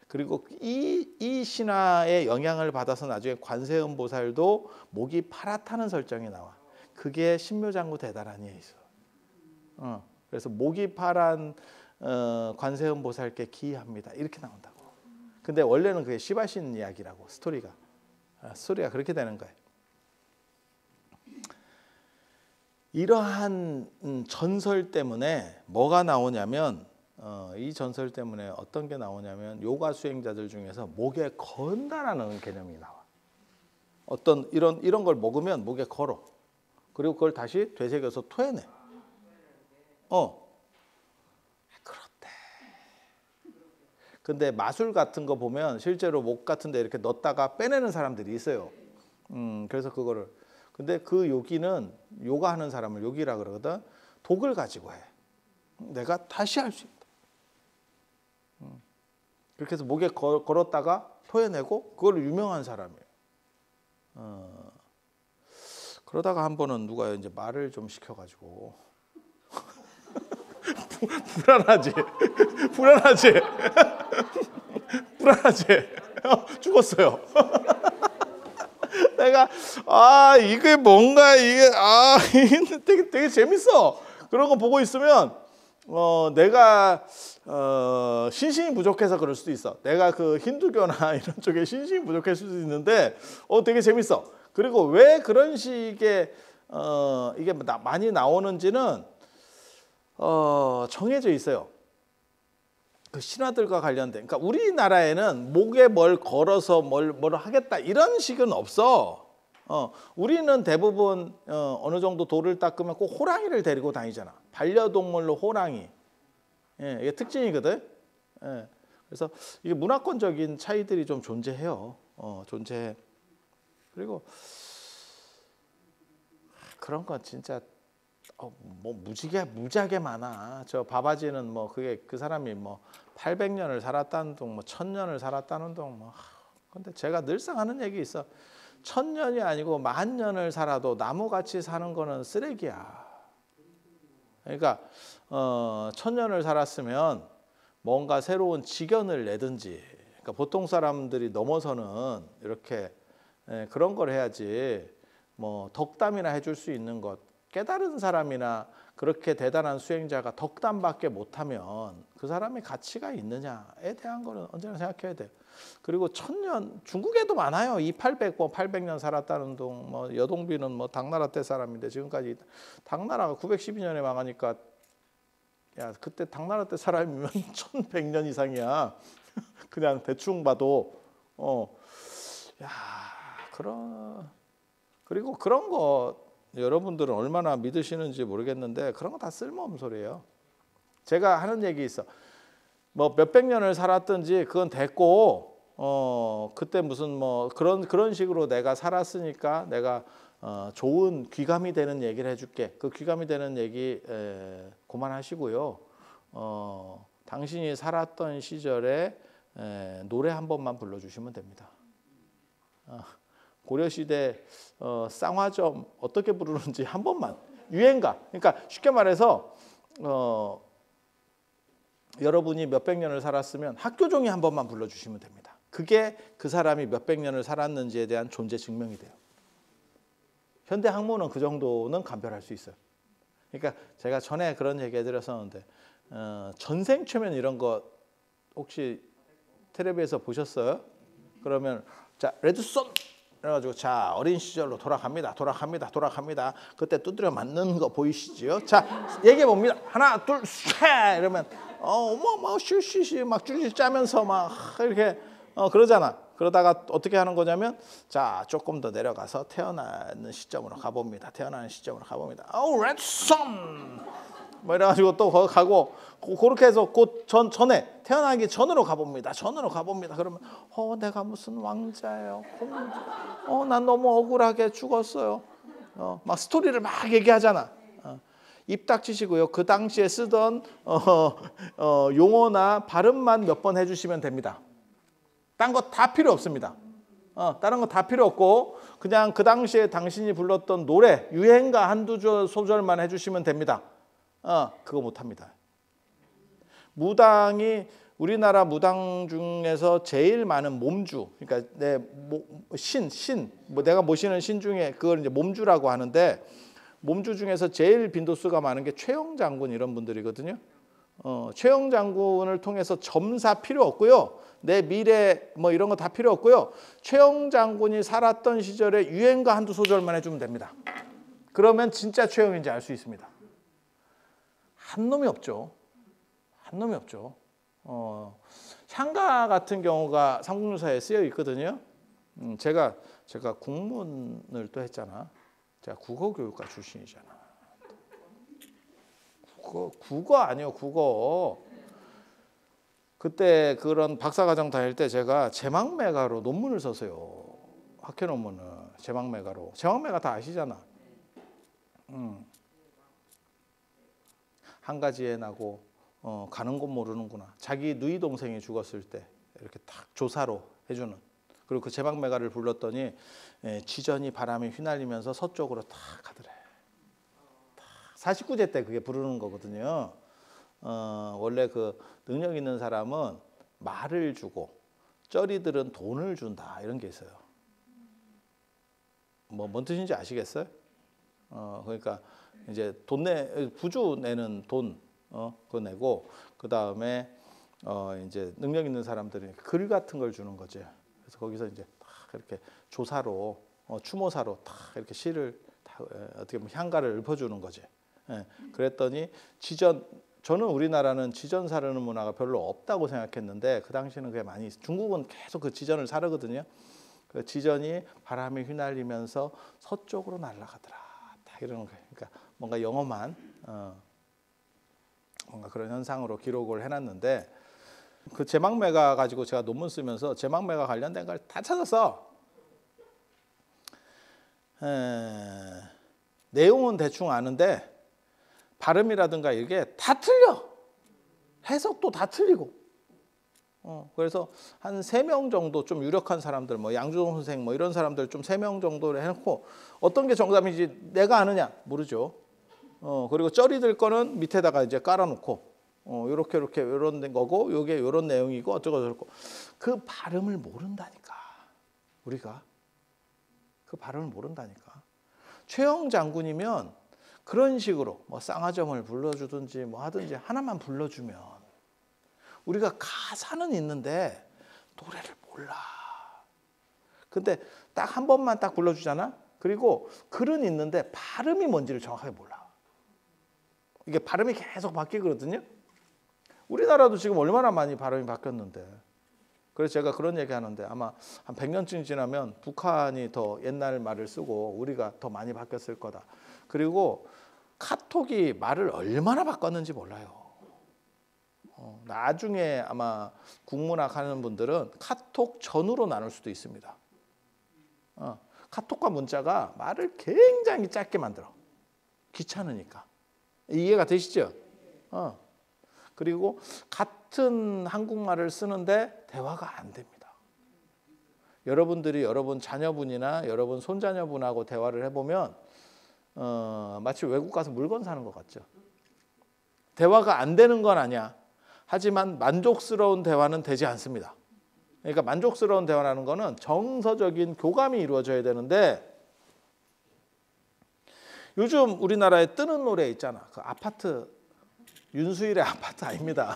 그리고 이 신화의 영향을 받아서 나중에 관세음 보살도 목이 파랗다는 설정이 나와. 그게 신묘장구 대단하니에 있어. 그래서 목이 파란 관세음 보살께 기이합니다. 이렇게 나온다고. 근데 원래는 그게 시바신 이야기라고 스토리가 그렇게 되는 거예요. 이러한 전설 때문에 뭐가 나오냐면 이 전설 때문에 어떤 게 나오냐면 요가 수행자들 중에서 목에 건다라는 개념이 나와. 어떤 이런 걸 먹으면 목에 걸어. 그리고 그걸 다시 되새겨서 토해내. 그렇대. 근데 마술 같은 거 보면 실제로 목 같은 데 이렇게 넣었다가 빼내는 사람들이 있어요. 그래서 그거를. 근데 그 요기는 요가하는 사람을 요기라 그러거든. 독을 가지고 해. 내가 다시 할 수 있다. 그렇게 해서 목에 걸었다가 토해내고 그걸 유명한 사람이에요. 그러다가 한 번은 누가 이제 말을 좀 시켜가지고 불안하지. 죽었어요. 내가 이게 뭔가 이게 되게 재밌어. 그런 거 보고 있으면 내가 신심이 부족해서 그럴 수도 있어. 내가 그 힌두교나 이런 쪽에 신심이 부족할 수도 있는데 되게 재밌어. 그리고 왜 그런 식의 이게 많이 나오는지는 정해져 있어요. 그 신화들과 관련된. 그러니까 우리나라에는 목에 뭘 걸어서 뭘 하겠다 이런 식은 없어. 우리는 대부분 어느 정도 돌을 닦으면 꼭 호랑이를 데리고 다니잖아. 반려동물로 호랑이. 이게 특징이거든. 그래서 이게 문화권적인 차이들이 좀 존재해요. 존재해. 그리고 그런 건 진짜 뭐 무지하게 많아. 저 바바지는 뭐 그게 그 사람이 뭐 800년을 살았다는 둥, 뭐 1000년을 살았다는 둥, 뭐. 근데 제가 늘상 하는 얘기 있어. 1000년이 아니고 10,000년을 살아도 나무같이 사는 거는 쓰레기야. 그러니까 1000년을 살았으면 뭔가 새로운 직연을 내든지. 그러니까 보통 사람들이 넘어서는 이렇게 그런 걸 해야지. 뭐 덕담이나 해줄 수 있는 것. 깨달은 사람이나 그렇게 대단한 수행자가 덕담밖에 못하면 그 사람의 가치가 있느냐에 대한 거는 언제나 생각해야 돼요. 그리고 1000년 중국에도 많아요. 2800, 800년 살았다는 동. 뭐 여동비는 뭐 당나라 때 사람인데 지금까지 당나라가 912년에 망하니까 야 그때 당나라 때 사람이면 1100년 이상이야. 그냥 대충 봐도 그리고 그런 거. 여러분들은 얼마나 믿으시는지 모르겠는데 그런 거 다 쓸모없는 소리예요. 제가 하는 얘기 있어. 뭐 몇백 년을 살았든지 그건 됐고 그때 무슨 뭐 그런 식으로 내가 살았으니까 내가 좋은 귀감이 되는 얘기를 해줄게. 그 귀감이 되는 얘기 그만하시고요. 당신이 살았던 시절에 노래 한 번만 불러주시면 됩니다. 고려시대 쌍화점 어떻게 부르는지 한 번만. 유행가. 그러니까 쉽게 말해서 여러분이 몇백 년을 살았으면 학교종이 한 번만 불러주시면 됩니다. 그게 그 사람이 몇백 년을 살았는지에 대한 존재 증명이 돼요. 현대 학문은 그 정도는 감별할 수 있어요. 그러니까 제가 전에 그런 얘기 해드렸었는데 전생최면 이런 거 혹시 텔레비에서 보셨어요? 그러면 자 레드손 그래가지고 자 어린 시절로 돌아갑니다. 그때 두드려 맞는 거 보이시죠? 자 얘기해 봅니다. 하나 둘 셋 이러면 어머 쉬쉬 막 줄줄 짜면서 막 이렇게 그러잖아. 그러다가 어떻게 하는 거냐면 자 조금 더 내려가서 태어나는 시점으로 가봅니다. 태어나는 시점으로 가봅니다. 렛son 뭐 이래가지고 또 거기 가고 그렇게 해서 곧 전에 태어나기 전으로 가봅니다. 전으로 가봅니다. 그러면 내가 무슨 왕자예요. 난 너무 억울하게 죽었어요. 막 스토리를 막 얘기하잖아. 입 닥치시고요. 그 당시에 쓰던 용어나 발음만 몇 번 해주시면 됩니다. 딴 거 다 필요 없습니다. 다른 거 다 필요 없고 그냥 그 당시에 당신이 불렀던 노래 유행가 한두 소절만 해주시면 됩니다. 그거 못합니다. 무당이 우리나라 무당 중에서 제일 많은 몸주, 그러니까 내가 모시는 신 중에 그걸 이제 몸주라고 하는데 몸주 중에서 제일 빈도수가 많은 게 최영 장군 이런 분들이거든요. 최영 장군을 통해서 점사 필요 없고요. 내 미래 뭐 이런 거 다 필요 없고요. 최영 장군이 살았던 시절에 유행가 한두 소절만 해주면 됩니다. 그러면 진짜 최영인지 알 수 있습니다. 한 놈이 없죠. 한 놈이 없죠. 향가 같은 경우가 삼국유사에 쓰여 있거든요. 제가 국문을 또 했잖아. 제가 국어교육과 출신이잖아. 국어 아니요, 국어. 그때 그런 박사과정 다닐 때 제가 제망매가로 논문을 썼어요. 학회 논문을 제망매가로. 제망매가 다 아시잖아. 한 가지에 나고 가는 곳 모르는구나. 자기 누이 동생이 죽었을 때 이렇게 딱 조사로 해주는. 그리고 그 제망매가를 불렀더니 지전이 바람에 휘날리면서 서쪽으로 탁 가더래. 49제 때 그게 부르는 거거든요. 원래 그 능력 있는 사람은 말을 주고 쩌리들은 돈을 준다 이런 게 있어요. 뭔 뜻인지 아시겠어요? 그러니까 이제 부주 내는 돈 그거 내고 그 다음에 이제 능력 있는 사람들이 글 같은 걸 주는 거지. 그래서 거기서 이제 딱 이렇게 조사로 추모사로 딱 이렇게 시를 다, 어떻게 보면 향가를 읊어주는 거지. 그랬더니 저는 우리나라는 지전 사르는 문화가 별로 없다고 생각했는데 그 당시에는 그게 많이 중국은 계속 그 지전을 사르거든요. 그 지전이 바람에 휘날리면서 서쪽으로 날아가더라. 딱 이러는 거예요. 그러니까 뭔가 영험한 뭔가 그런 현상으로 기록을 해놨는데 그 제망매가 가지고 제가 논문 쓰면서 제망매가 관련된 걸 다 찾았어. 내용은 대충 아는데 발음이라든가 이게 다 틀려. 해석도 다 틀리고. 그래서 한 3명 정도 좀 유력한 사람들, 뭐 양주동 선생 뭐 이런 사람들 좀 3명 정도를 해놓고 어떤 게 정답인지 내가 아느냐 모르죠. 그리고 쩌리들 거는 밑에다가 이제 깔아놓고 요렇게 요런 거고 요게 요런 내용이고 어쩌고 저쩌고 그 발음을 모른다니까. 우리가 그 발음을 모른다니까. 최영 장군이면 그런 식으로 뭐 쌍화점을 불러주든지 뭐 하든지 하나만 불러주면 우리가 가사는 있는데 노래를 몰라. 근데 딱 한 번만 딱 불러주잖아. 그리고 글은 있는데 발음이 뭔지를 정확하게 몰라. 이게 발음이 계속 바뀌거든요. 우리나라도 지금 얼마나 많이 발음이 바뀌었는데. 그래서 제가 그런 얘기 하는데 아마 한 100년쯤 지나면 북한이 더 옛날 말을 쓰고 우리가 더 많이 바뀌었을 거다. 그리고 카톡이 말을 얼마나 바꿨는지 몰라요. 나중에 아마 국문학 하는 분들은 카톡 전후로 나눌 수도 있습니다. 카톡과 문자가 말을 굉장히 짧게 만들어. 귀찮으니까. 이해가 되시죠? 그리고 같은 한국말을 쓰는데 대화가 안 됩니다. 여러분들이 여러분 자녀분이나 여러분 손자녀분하고 대화를 해보면 마치 외국 가서 물건 사는 것 같죠. 대화가 안 되는 건 아니야. 하지만 만족스러운 대화는 되지 않습니다. 그러니까 만족스러운 대화라는 거는 정서적인 교감이 이루어져야 되는데 요즘 우리나라에 뜨는 노래 있잖아. 그 아파트 윤수일의 아파트 아닙니다.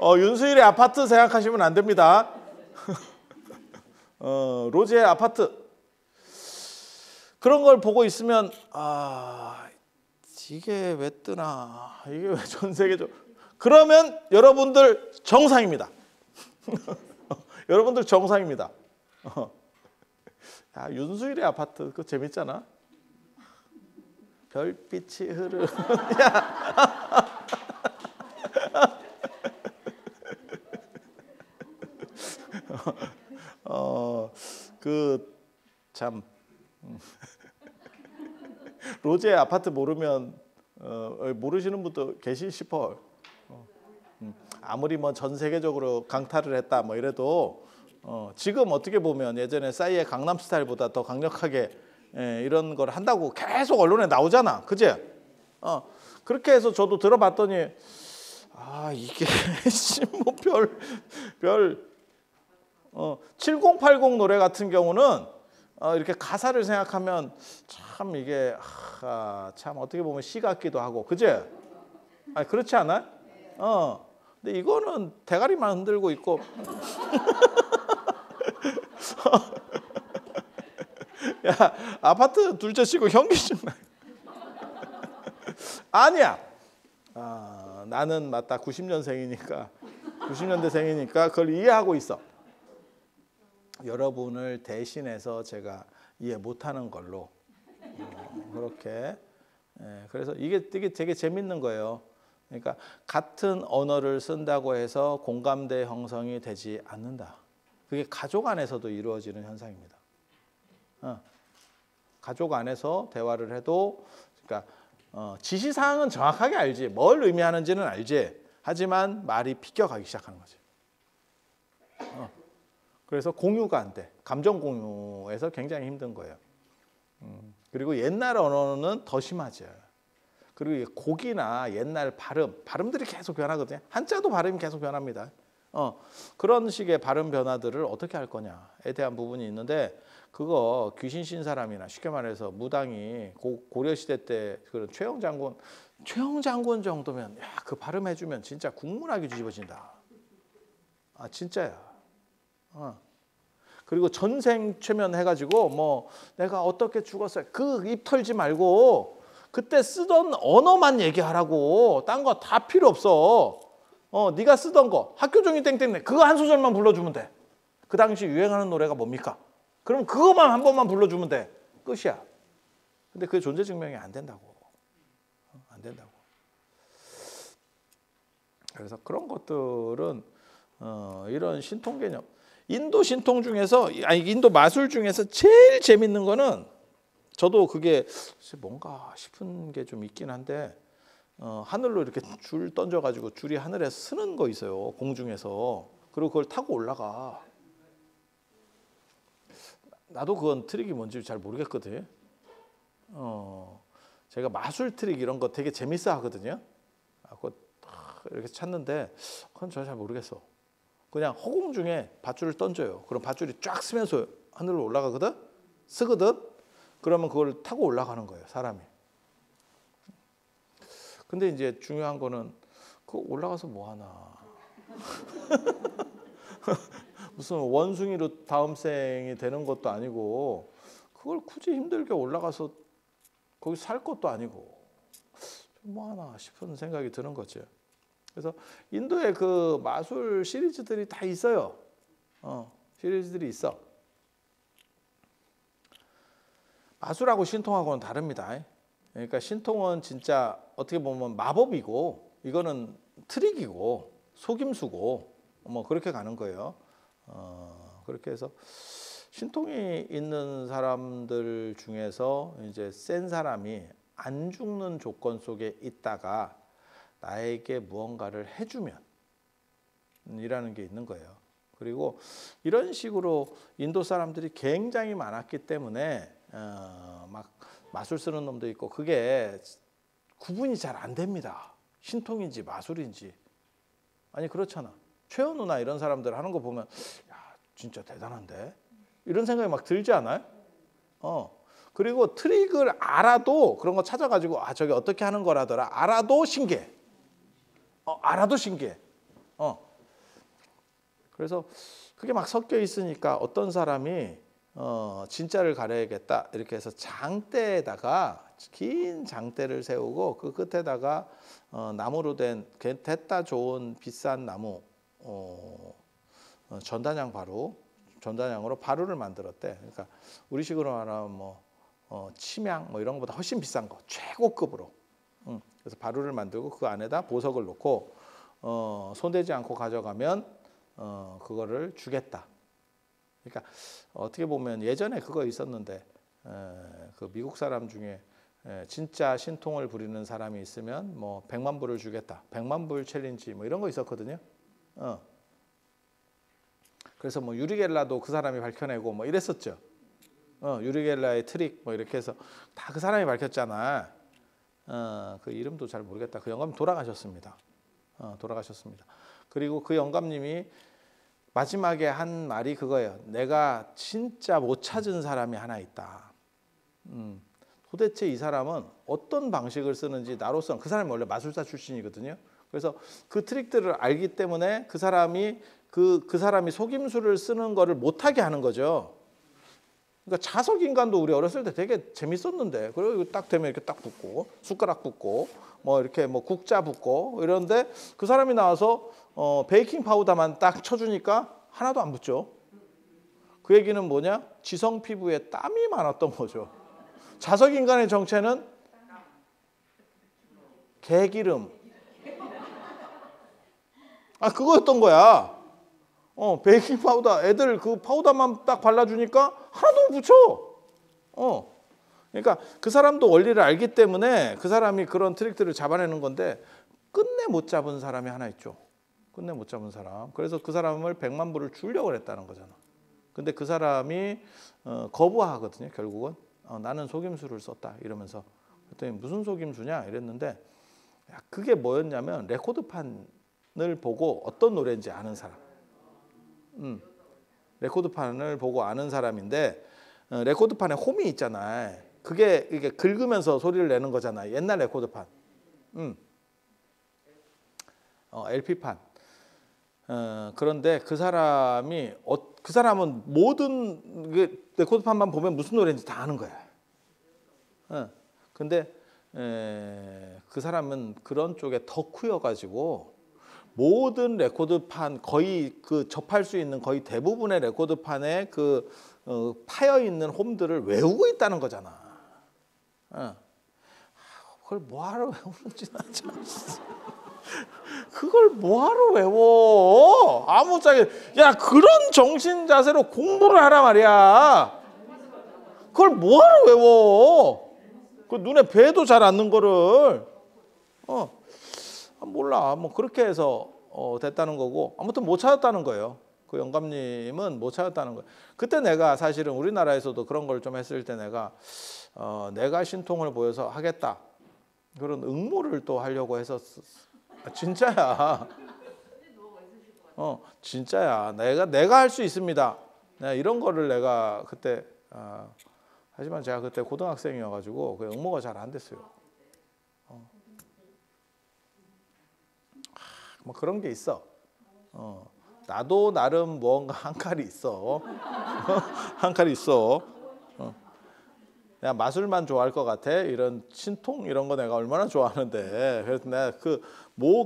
윤수일의 아파트 생각하시면 안 됩니다. 로제의 아파트 그런 걸 보고 있으면 이게 왜 뜨나 이게 왜 전 세계적으로 그러면 여러분들 정상입니다. 여러분들 정상입니다. 야, 윤수일의 아파트 그거 재밌잖아. 별빛이 흐르는 그 참 로제 아파트 모르면 모르시는 분도 계시 싶어. 아무리 뭐 전 세계적으로 강타를 했다 뭐 이래도 지금 어떻게 보면 예전에 싸이의 강남 스타일보다 더 강력하게 이런 걸 한다고 계속 언론에 나오잖아, 그지? 그렇게 해서 저도 들어봤더니 아 이게 뭐별 7080 노래 같은 경우는 이렇게 가사를 생각하면 참 이게 참 어떻게 보면 시 같기도 하고, 그지? 아니 그렇지 않아? 근데 이거는 대가리만 흔들고 있고 야 아파트 둘째 치고 현기증 나. 아니야. 나는 맞다 90년생이니까 90년대생이니까 그걸 이해하고 있어. 여러분을 대신해서 제가 이해 못하는 걸로 그렇게. 그래서 이게 되게 재밌는 거예요. 그러니까 같은 언어를 쓴다고 해서 공감대 형성이 되지 않는다. 그게 가족 안에서도 이루어지는 현상입니다. 가족 안에서 대화를 해도 그러니까 지시사항은 정확하게 알지, 뭘 의미하는지는 알지, 하지만 말이 비껴가기 시작하는 거지. 그래서 공유가 안 돼. 감정 공유에서 굉장히 힘든 거예요. 그리고 옛날 언어는 더 심하죠. 그리고 곡이나 옛날 발음들이 계속 변하거든요. 한자도 발음이 계속 변합니다. 그런 식의 발음 변화들을 어떻게 할 거냐에 대한 부분이 있는데, 그거 귀신 신 사람이나 쉽게 말해서 무당이 고려 시대 때 그런 최영 장군 정도면 야, 그 발음 해주면 진짜 국문학이 뒤집어진다. 진짜야. 그리고 전생 최면 해가지고 뭐 내가 어떻게 죽었어요. 그 입 털지 말고 그때 쓰던 언어만 얘기하라고. 딴 거 다 필요 없어. 네가 쓰던 거 학교 종이 땡땡네 그거 한 소절만 불러주면 돼. 그 당시 유행하는 노래가 뭡니까? 그럼 그거만 한 번만 불러주면 돼. 끝이야. 근데 그게 존재 증명이 안 된다고. 안 된다고. 그래서 그런 것들은 이런 신통 개념. 인도 신통 중에서 인도 마술 중에서 제일 재밌는 거는 저도 그게 뭔가 싶은 게 좀 있긴 한데 하늘로 이렇게 줄 던져가지고 줄이 하늘에 쓰는 거 있어요. 공중에서. 그리고 그걸 타고 올라가. 나도 그건 트릭이 뭔지 잘 모르겠거든. 제가 마술 트릭 이런 거 되게 재밌어 하거든요. 그거 이렇게 찾는데 그건 저 잘 모르겠어. 그냥 허공 중에 밧줄을 던져요. 그럼 밧줄이 쫙 쓰면서 하늘로 올라가거든? 쓰거든? 그러면 그걸 타고 올라가는 거예요, 사람이. 근데 이제 중요한 거는 그 올라가서 뭐 하나. 무슨 원숭이로 다음 생이 되는 것도 아니고 그걸 굳이 힘들게 올라가서 거기 살 것도 아니고 뭐 하나 싶은 생각이 드는 거죠. 그래서 인도에 그 마술 시리즈들이 다 있어요. 시리즈들이 있어. 마술하고 신통하고는 다릅니다. 그러니까 신통은 진짜 어떻게 보면 마법이고 이거는 트릭이고 속임수고 뭐 그렇게 가는 거예요. 그렇게 해서 신통이 있는 사람들 중에서 이제 센 사람이 안 죽는 조건 속에 있다가 나에게 무언가를 해주면 이라는 게 있는 거예요. 그리고 이런 식으로 인도 사람들이 굉장히 많았기 때문에 막 마술 쓰는 놈도 있고 그게 구분이 잘 안 됩니다. 신통인지 마술인지. 아니 그렇잖아. 최현우나 이런 사람들 하는 거 보면 야 진짜 대단한데 이런 생각이 막 들지 않아요? 그리고 트릭을 알아도 그런 거 찾아가지고 저게 어떻게 하는 거라더라 알아도 신기해. 알아도 신기해. 그래서 그게 막 섞여 있으니까 어떤 사람이 진짜를 가려야겠다 이렇게 해서 장대에다가 긴 장대를 세우고 그 끝에다가 나무로 된 됐다 좋은 비싼 나무 전단양 전단양으로 바루를 만들었대. 그러니까 우리식으로 말하면 뭐 침양 뭐 이런 것보다 훨씬 비싼 거 최고급으로. 그래서 바루를 만들고 그 안에다 보석을 넣고 손대지 않고 가져가면 그거를 주겠다. 그러니까 어떻게 보면 예전에 그거 있었는데 그 미국 사람 중에 진짜 신통을 부리는 사람이 있으면 뭐 100만 불을 주겠다. 100만 불 챌린지 뭐 이런 거 있었거든요. 그래서 뭐 유리겔라도 그 사람이 밝혀내고 뭐 이랬었죠. 유리겔라의 트릭 뭐 이렇게 해서 다 그 사람이 밝혔잖아. 그 이름도 잘 모르겠다. 그 영감님 돌아가셨습니다. 돌아가셨습니다. 그리고 그 영감님이 마지막에 한 말이 그거예요. 내가 진짜 못 찾은 사람이 하나 있다. 도대체 이 사람은 어떤 방식을 쓰는지 나로서는 그 사람이 원래 마술사 출신이거든요. 그래서 그 트릭들을 알기 때문에 그 사람이 속임수를 쓰는 거를 못하게 하는 거죠. 그러니까 자석 인간도 우리 어렸을 때 되게 재밌었는데, 그리고 딱 되면 이렇게 딱 붙고 숟가락 붙고 뭐 이렇게 뭐 국자 붙고 이런데 그 사람이 나와서 베이킹 파우더만 딱 쳐주니까 하나도 안 붙죠. 그 얘기는 뭐냐? 지성 피부에 땀이 많았던 거죠. 자석 인간의 정체는 개기름. 그거였던 거야. 베이킹 파우더 애들 그 파우더만 딱 발라주니까 하나도 못 붙여. 그러니까 그 사람도 원리를 알기 때문에 그 사람이 그런 트릭들을 잡아내는 건데 끝내 못 잡은 사람이 하나 있죠. 끝내 못 잡은 사람. 그래서 그 사람을 100만 불을 주려고 했다는 거잖아. 근데 그 사람이 거부하거든요. 결국은 나는 속임수를 썼다 이러면서. 그랬더니 무슨 속임수냐 이랬는데 그게 뭐였냐면 레코드판을 보고 어떤 노래인지 아는 사람. 레코드판을 보고 아는 사람인데 레코드판에 홈이 있잖아. 그게 이게 긁으면서 소리를 내는 거잖아. 옛날 레코드판. LP판. 그런데 그 사람은 모든 레코드판만 보면 무슨 노래인지 다 아는 거야. 근데 그 사람은 그런 쪽에 덕후여가지고 모든 레코드판 거의 그 접할 수 있는 거의 대부분의 레코드판에 그 파여 있는 홈들을 외우고 있다는 거잖아. 그걸 뭐하러 외우는지 나 참. 그걸 뭐하러 외워? 아무짝에 야 그런 정신 자세로 공부를 하라 말이야. 그걸 뭐하러 외워? 그 눈에 뵈도 잘 않는 거를. 몰라. 뭐 그렇게 해서 됐다는 거고 아무튼 못 찾았다는 거예요. 그 영감님은 못 찾았다는 거예요. 그때 내가 사실은 우리나라에서도 그런 걸 좀 했을 때 내가 신통을 보여서 하겠다. 그런 응모를 또 하려고 했었어. 진짜야. 진짜야. 내가 할 수 있습니다. 이런 거를 내가 그때 하지만 제가 그때 고등학생이어가지고 그 응모가 잘 안 됐어요. 뭐 그런 게 있어. 나도 나름 뭔가 한 칼이 있어. 한 칼이 있어. 내가 마술만 좋아할 것 같아. 이런 신통 이런 거 내가 얼마나 좋아하는데. 그래서 내가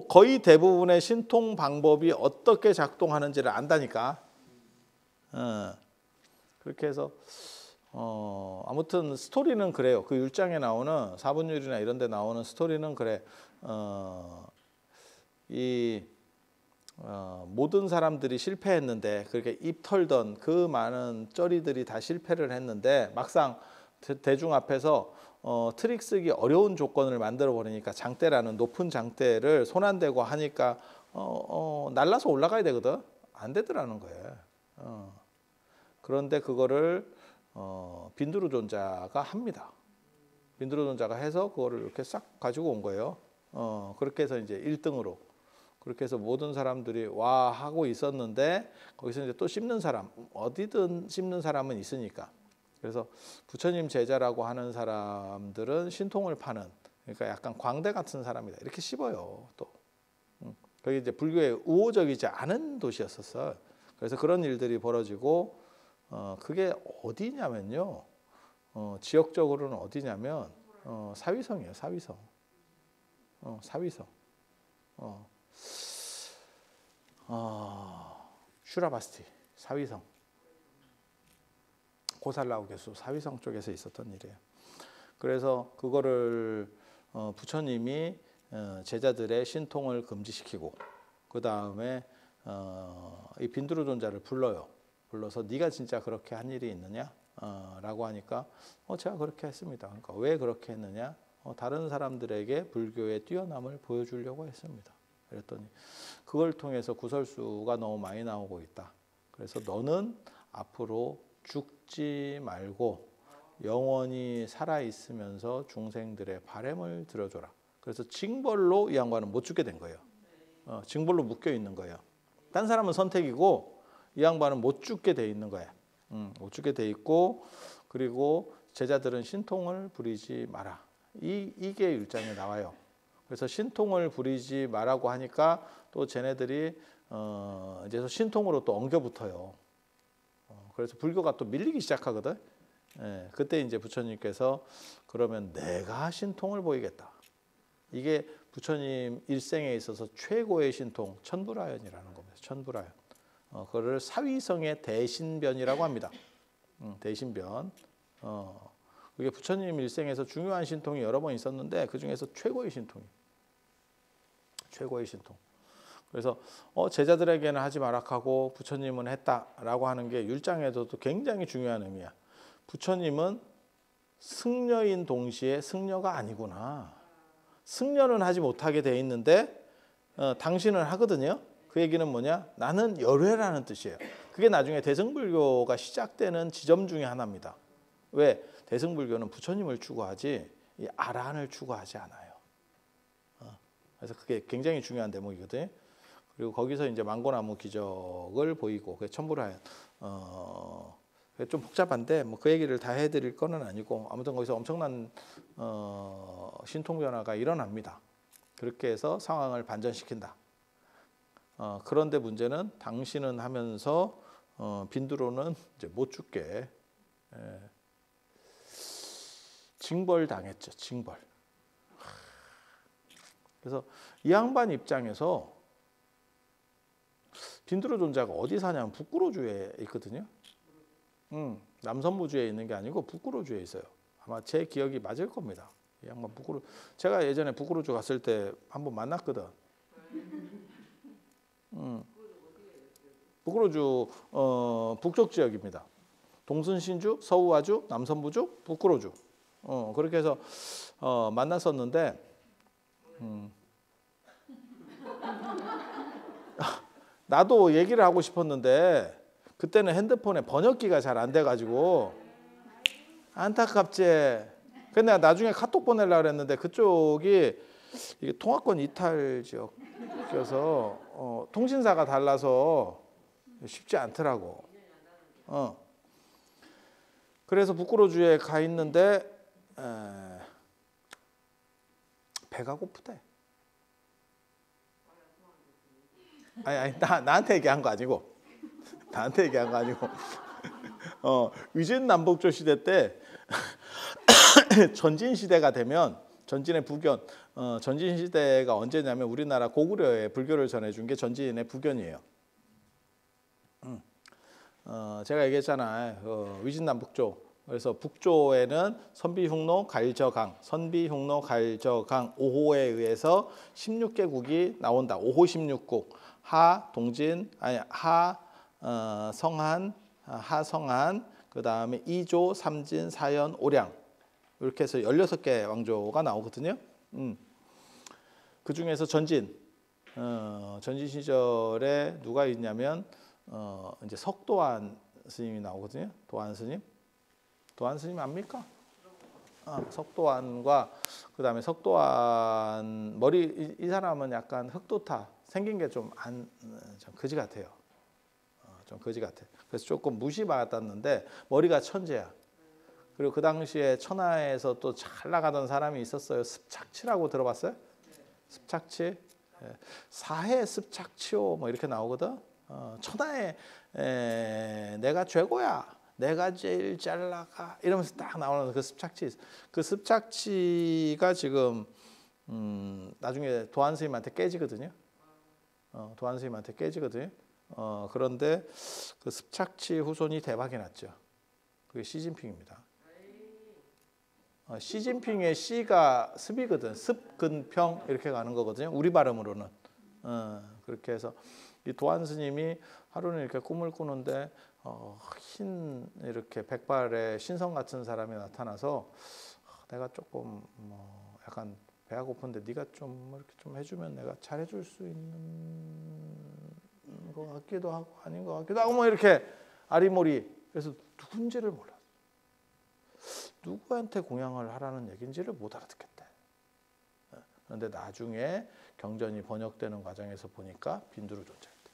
거의 대부분의 신통 방법이 어떻게 작동하는지를 안다니까. 그렇게 해서 아무튼 스토리는 그래요. 그 율장에 나오는 사분율이나 이런 데 나오는 스토리는 그래. 모든 사람들이 실패했는데 그렇게 입 털던 그 많은 쩌리들이 다 실패를 했는데 막상 대중 앞에서 트릭 쓰기 어려운 조건을 만들어 버리니까 장대라는 높은 장대를 손 안 대고 하니까 날라서 올라가야 되거든. 안 되더라는 거예요. 그런데 그거를 빈드루존자가 합니다. 빈드루존자가 해서 그거를 이렇게 싹 가지고 온 거예요. 그렇게 해서 이제 1등으로 그렇게 해서 모든 사람들이 와 하고 있었는데 거기서 이제 또 씹는 사람 어디든 씹는 사람은 있으니까 그래서 부처님 제자라고 하는 사람들은 신통을 파는 그러니까 약간 광대 같은 사람이다 이렇게 씹어요. 또 거기 이제 불교의 우호적이지 않은 도시였었어. 그래서 그런 일들이 벌어지고 그게 어디냐면요. 지역적으로는 어디냐면 사위성이에요. 사위성. 사위성. 슈라바스티 사위성 고살라우 교수 사위성 쪽에서 있었던 일이에요. 그래서 그거를 부처님이 제자들의 신통을 금지시키고 그 다음에 이 빈두르 존자를 불러요. 불러서 네가 진짜 그렇게 한 일이 있느냐? 라고 하니까 제가 그렇게 했습니다. 그러니까 왜 그렇게 했느냐? 다른 사람들에게 불교의 뛰어남을 보여주려고 했습니다. 그랬더니 그걸 통해서 구설수가 너무 많이 나오고 있다. 그래서 너는 앞으로 죽지 말고 영원히 살아있으면서 중생들의 바램을 들어줘라. 그래서 징벌로 이 양반은 못 죽게 된 거예요. 징벌로 묶여 있는 거예요. 딴 사람은 선택이고 이 양반은 못 죽게 돼 있는 거야. 못 죽게 돼 있고 그리고 제자들은 신통을 부리지 마라. 이게 율장에 나와요. 그래서 신통을 부리지 마라고 하니까 또 쟤네들이 이제 신통으로 또 엉겨붙어요. 그래서 불교가 또 밀리기 시작하거든. 그때 이제 부처님께서 그러면 내가 신통을 보이겠다. 이게 부처님 일생에 있어서 최고의 신통 천부라연이라는 겁니다. 천부라연. 그거를 사위성의 대신변이라고 합니다. 대신변. 그게 부처님 일생에서 중요한 신통이 여러 번 있었는데 그 중에서 최고의 신통이. 최고의 신통. 그래서 제자들에게는 하지 마라 하고 부처님은 했다라고 하는 게 율장에서도 굉장히 중요한 의미야. 부처님은 승려인 동시에 승려가 아니구나. 승려는 하지 못하게 돼 있는데 당신은 하거든요. 그 얘기는 뭐냐? 나는 열회라는 뜻이에요. 그게 나중에 대승불교가 시작되는 지점 중에 하나입니다. 왜? 대승불교는 부처님을 추구하지 이 아라한을 추구하지 않아요. 그래서 그게 굉장히 중요한 대목이거든요. 그리고 거기서 이제 망고나무 기적을 보이고 그게 천부라연. 좀 복잡한데 뭐 그 얘기를 다 해드릴 거는 아니고 아무튼 거기서 엄청난 신통 변화가 일어납니다. 그렇게 해서 상황을 반전시킨다. 그런데 문제는 당신은 하면서 빈두로는 이제 못 죽게 징벌 당했죠. 징벌. 그래서 이 양반 입장에서 빈두로 존자가 어디 사냐면 북구로주에 있거든요. 남선부주에 있는 게 아니고 북구로주에 있어요. 아마 제 기억이 맞을 겁니다. 이 양반 북구로. 제가 예전에 북구로주 갔을 때 한번 만났거든. 북구로주 북쪽 지역입니다. 동순신주, 서우화주, 남선부주, 북구로주. 그렇게 해서 만났었는데 나도 얘기를 하고 싶었는데 그때는 핸드폰에 번역기가 잘 안 돼가지고 안타깝지. 근데 내가 나중에 카톡 보내려고 그랬는데 그쪽이 이게 통화권 이탈 지역이어서 통신사가 달라서 쉽지 않더라고. 그래서 북구로주에 가 있는데 배가 고프대. 아니 나한테 얘기한 거 아니고 나한테 얘기한 거 아니고 위진남북조 시대 때 전진 시대가 되면 전진의 부견 전진 시대가 언제냐면 우리나라 고구려에 불교를 전해준 게 전진의 부견이에요. 제가 얘기했잖아요. 위진남북조. 그래서 북조에는 선비흉노, 갈저강, 선비흉노, 갈저강 5호에 의해서 16개국이 나온다. 5호 16국. 하 동진 아니 성한 하성한 그다음에 이조 삼진 사연 오량 이렇게 해서 16개 왕조가 나오거든요. 그 중에서 전진 시절에 누가 있냐면 이제 석도한 스님이 나오거든요. 도한 스님 압니까? 석도한과 그다음에 석도한 머리 이 사람은 약간 흑도타 생긴 게 좀 거지 같아요. 좀 거지 같아. 그래서 조금 무시받았는데 머리가 천재야. 그리고 그 당시에 천하에서 또 잘 나가던 사람이 있었어요. 습착치라고 들어봤어요? 습착치. 사해 습착치오 뭐 이렇게 나오거든. 천하에 내가 최고야. 내가 제일 잘 나가 이러면서 딱 나오는 그 습착치. 그 습착치가 지금 나중에 도한 스님한테 깨지거든요. 도한 스님한테 깨지거든요. 그런데 그 습착치 후손이 대박이 났죠. 그게 시진핑입니다. 시진핑의 C가 습이거든. 습근평 이렇게 가는 거거든요. 우리 발음으로는. 그렇게 해서 이 도안 스님이 하루는 이렇게 꿈을 꾸는데 흰 이렇게 백발의 신성 같은 사람이 나타나서 내가 조금 약간 배가 고픈데 네가 좀 이렇게 좀 해주면 내가 잘해줄 수 있는 것 같기도 하고 아닌 것 같기도 하고 뭐 이렇게 아리모리. 그래서 누군지를 몰라. 누구한테 공양을 하라는 얘기인지를 못 알아듣겠대. 그런데 나중에 경전이 번역되는 과정에서 보니까 빈두르 존재했대.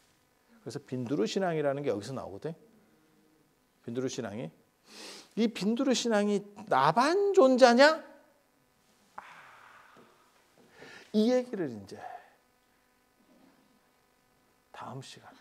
그래서 빈두르 신앙이라는 게 여기서 나오거든. 빈두르 신앙이. 이 빈두르 신앙이 나반 존자냐? 이 얘기를 이제 다음 시간에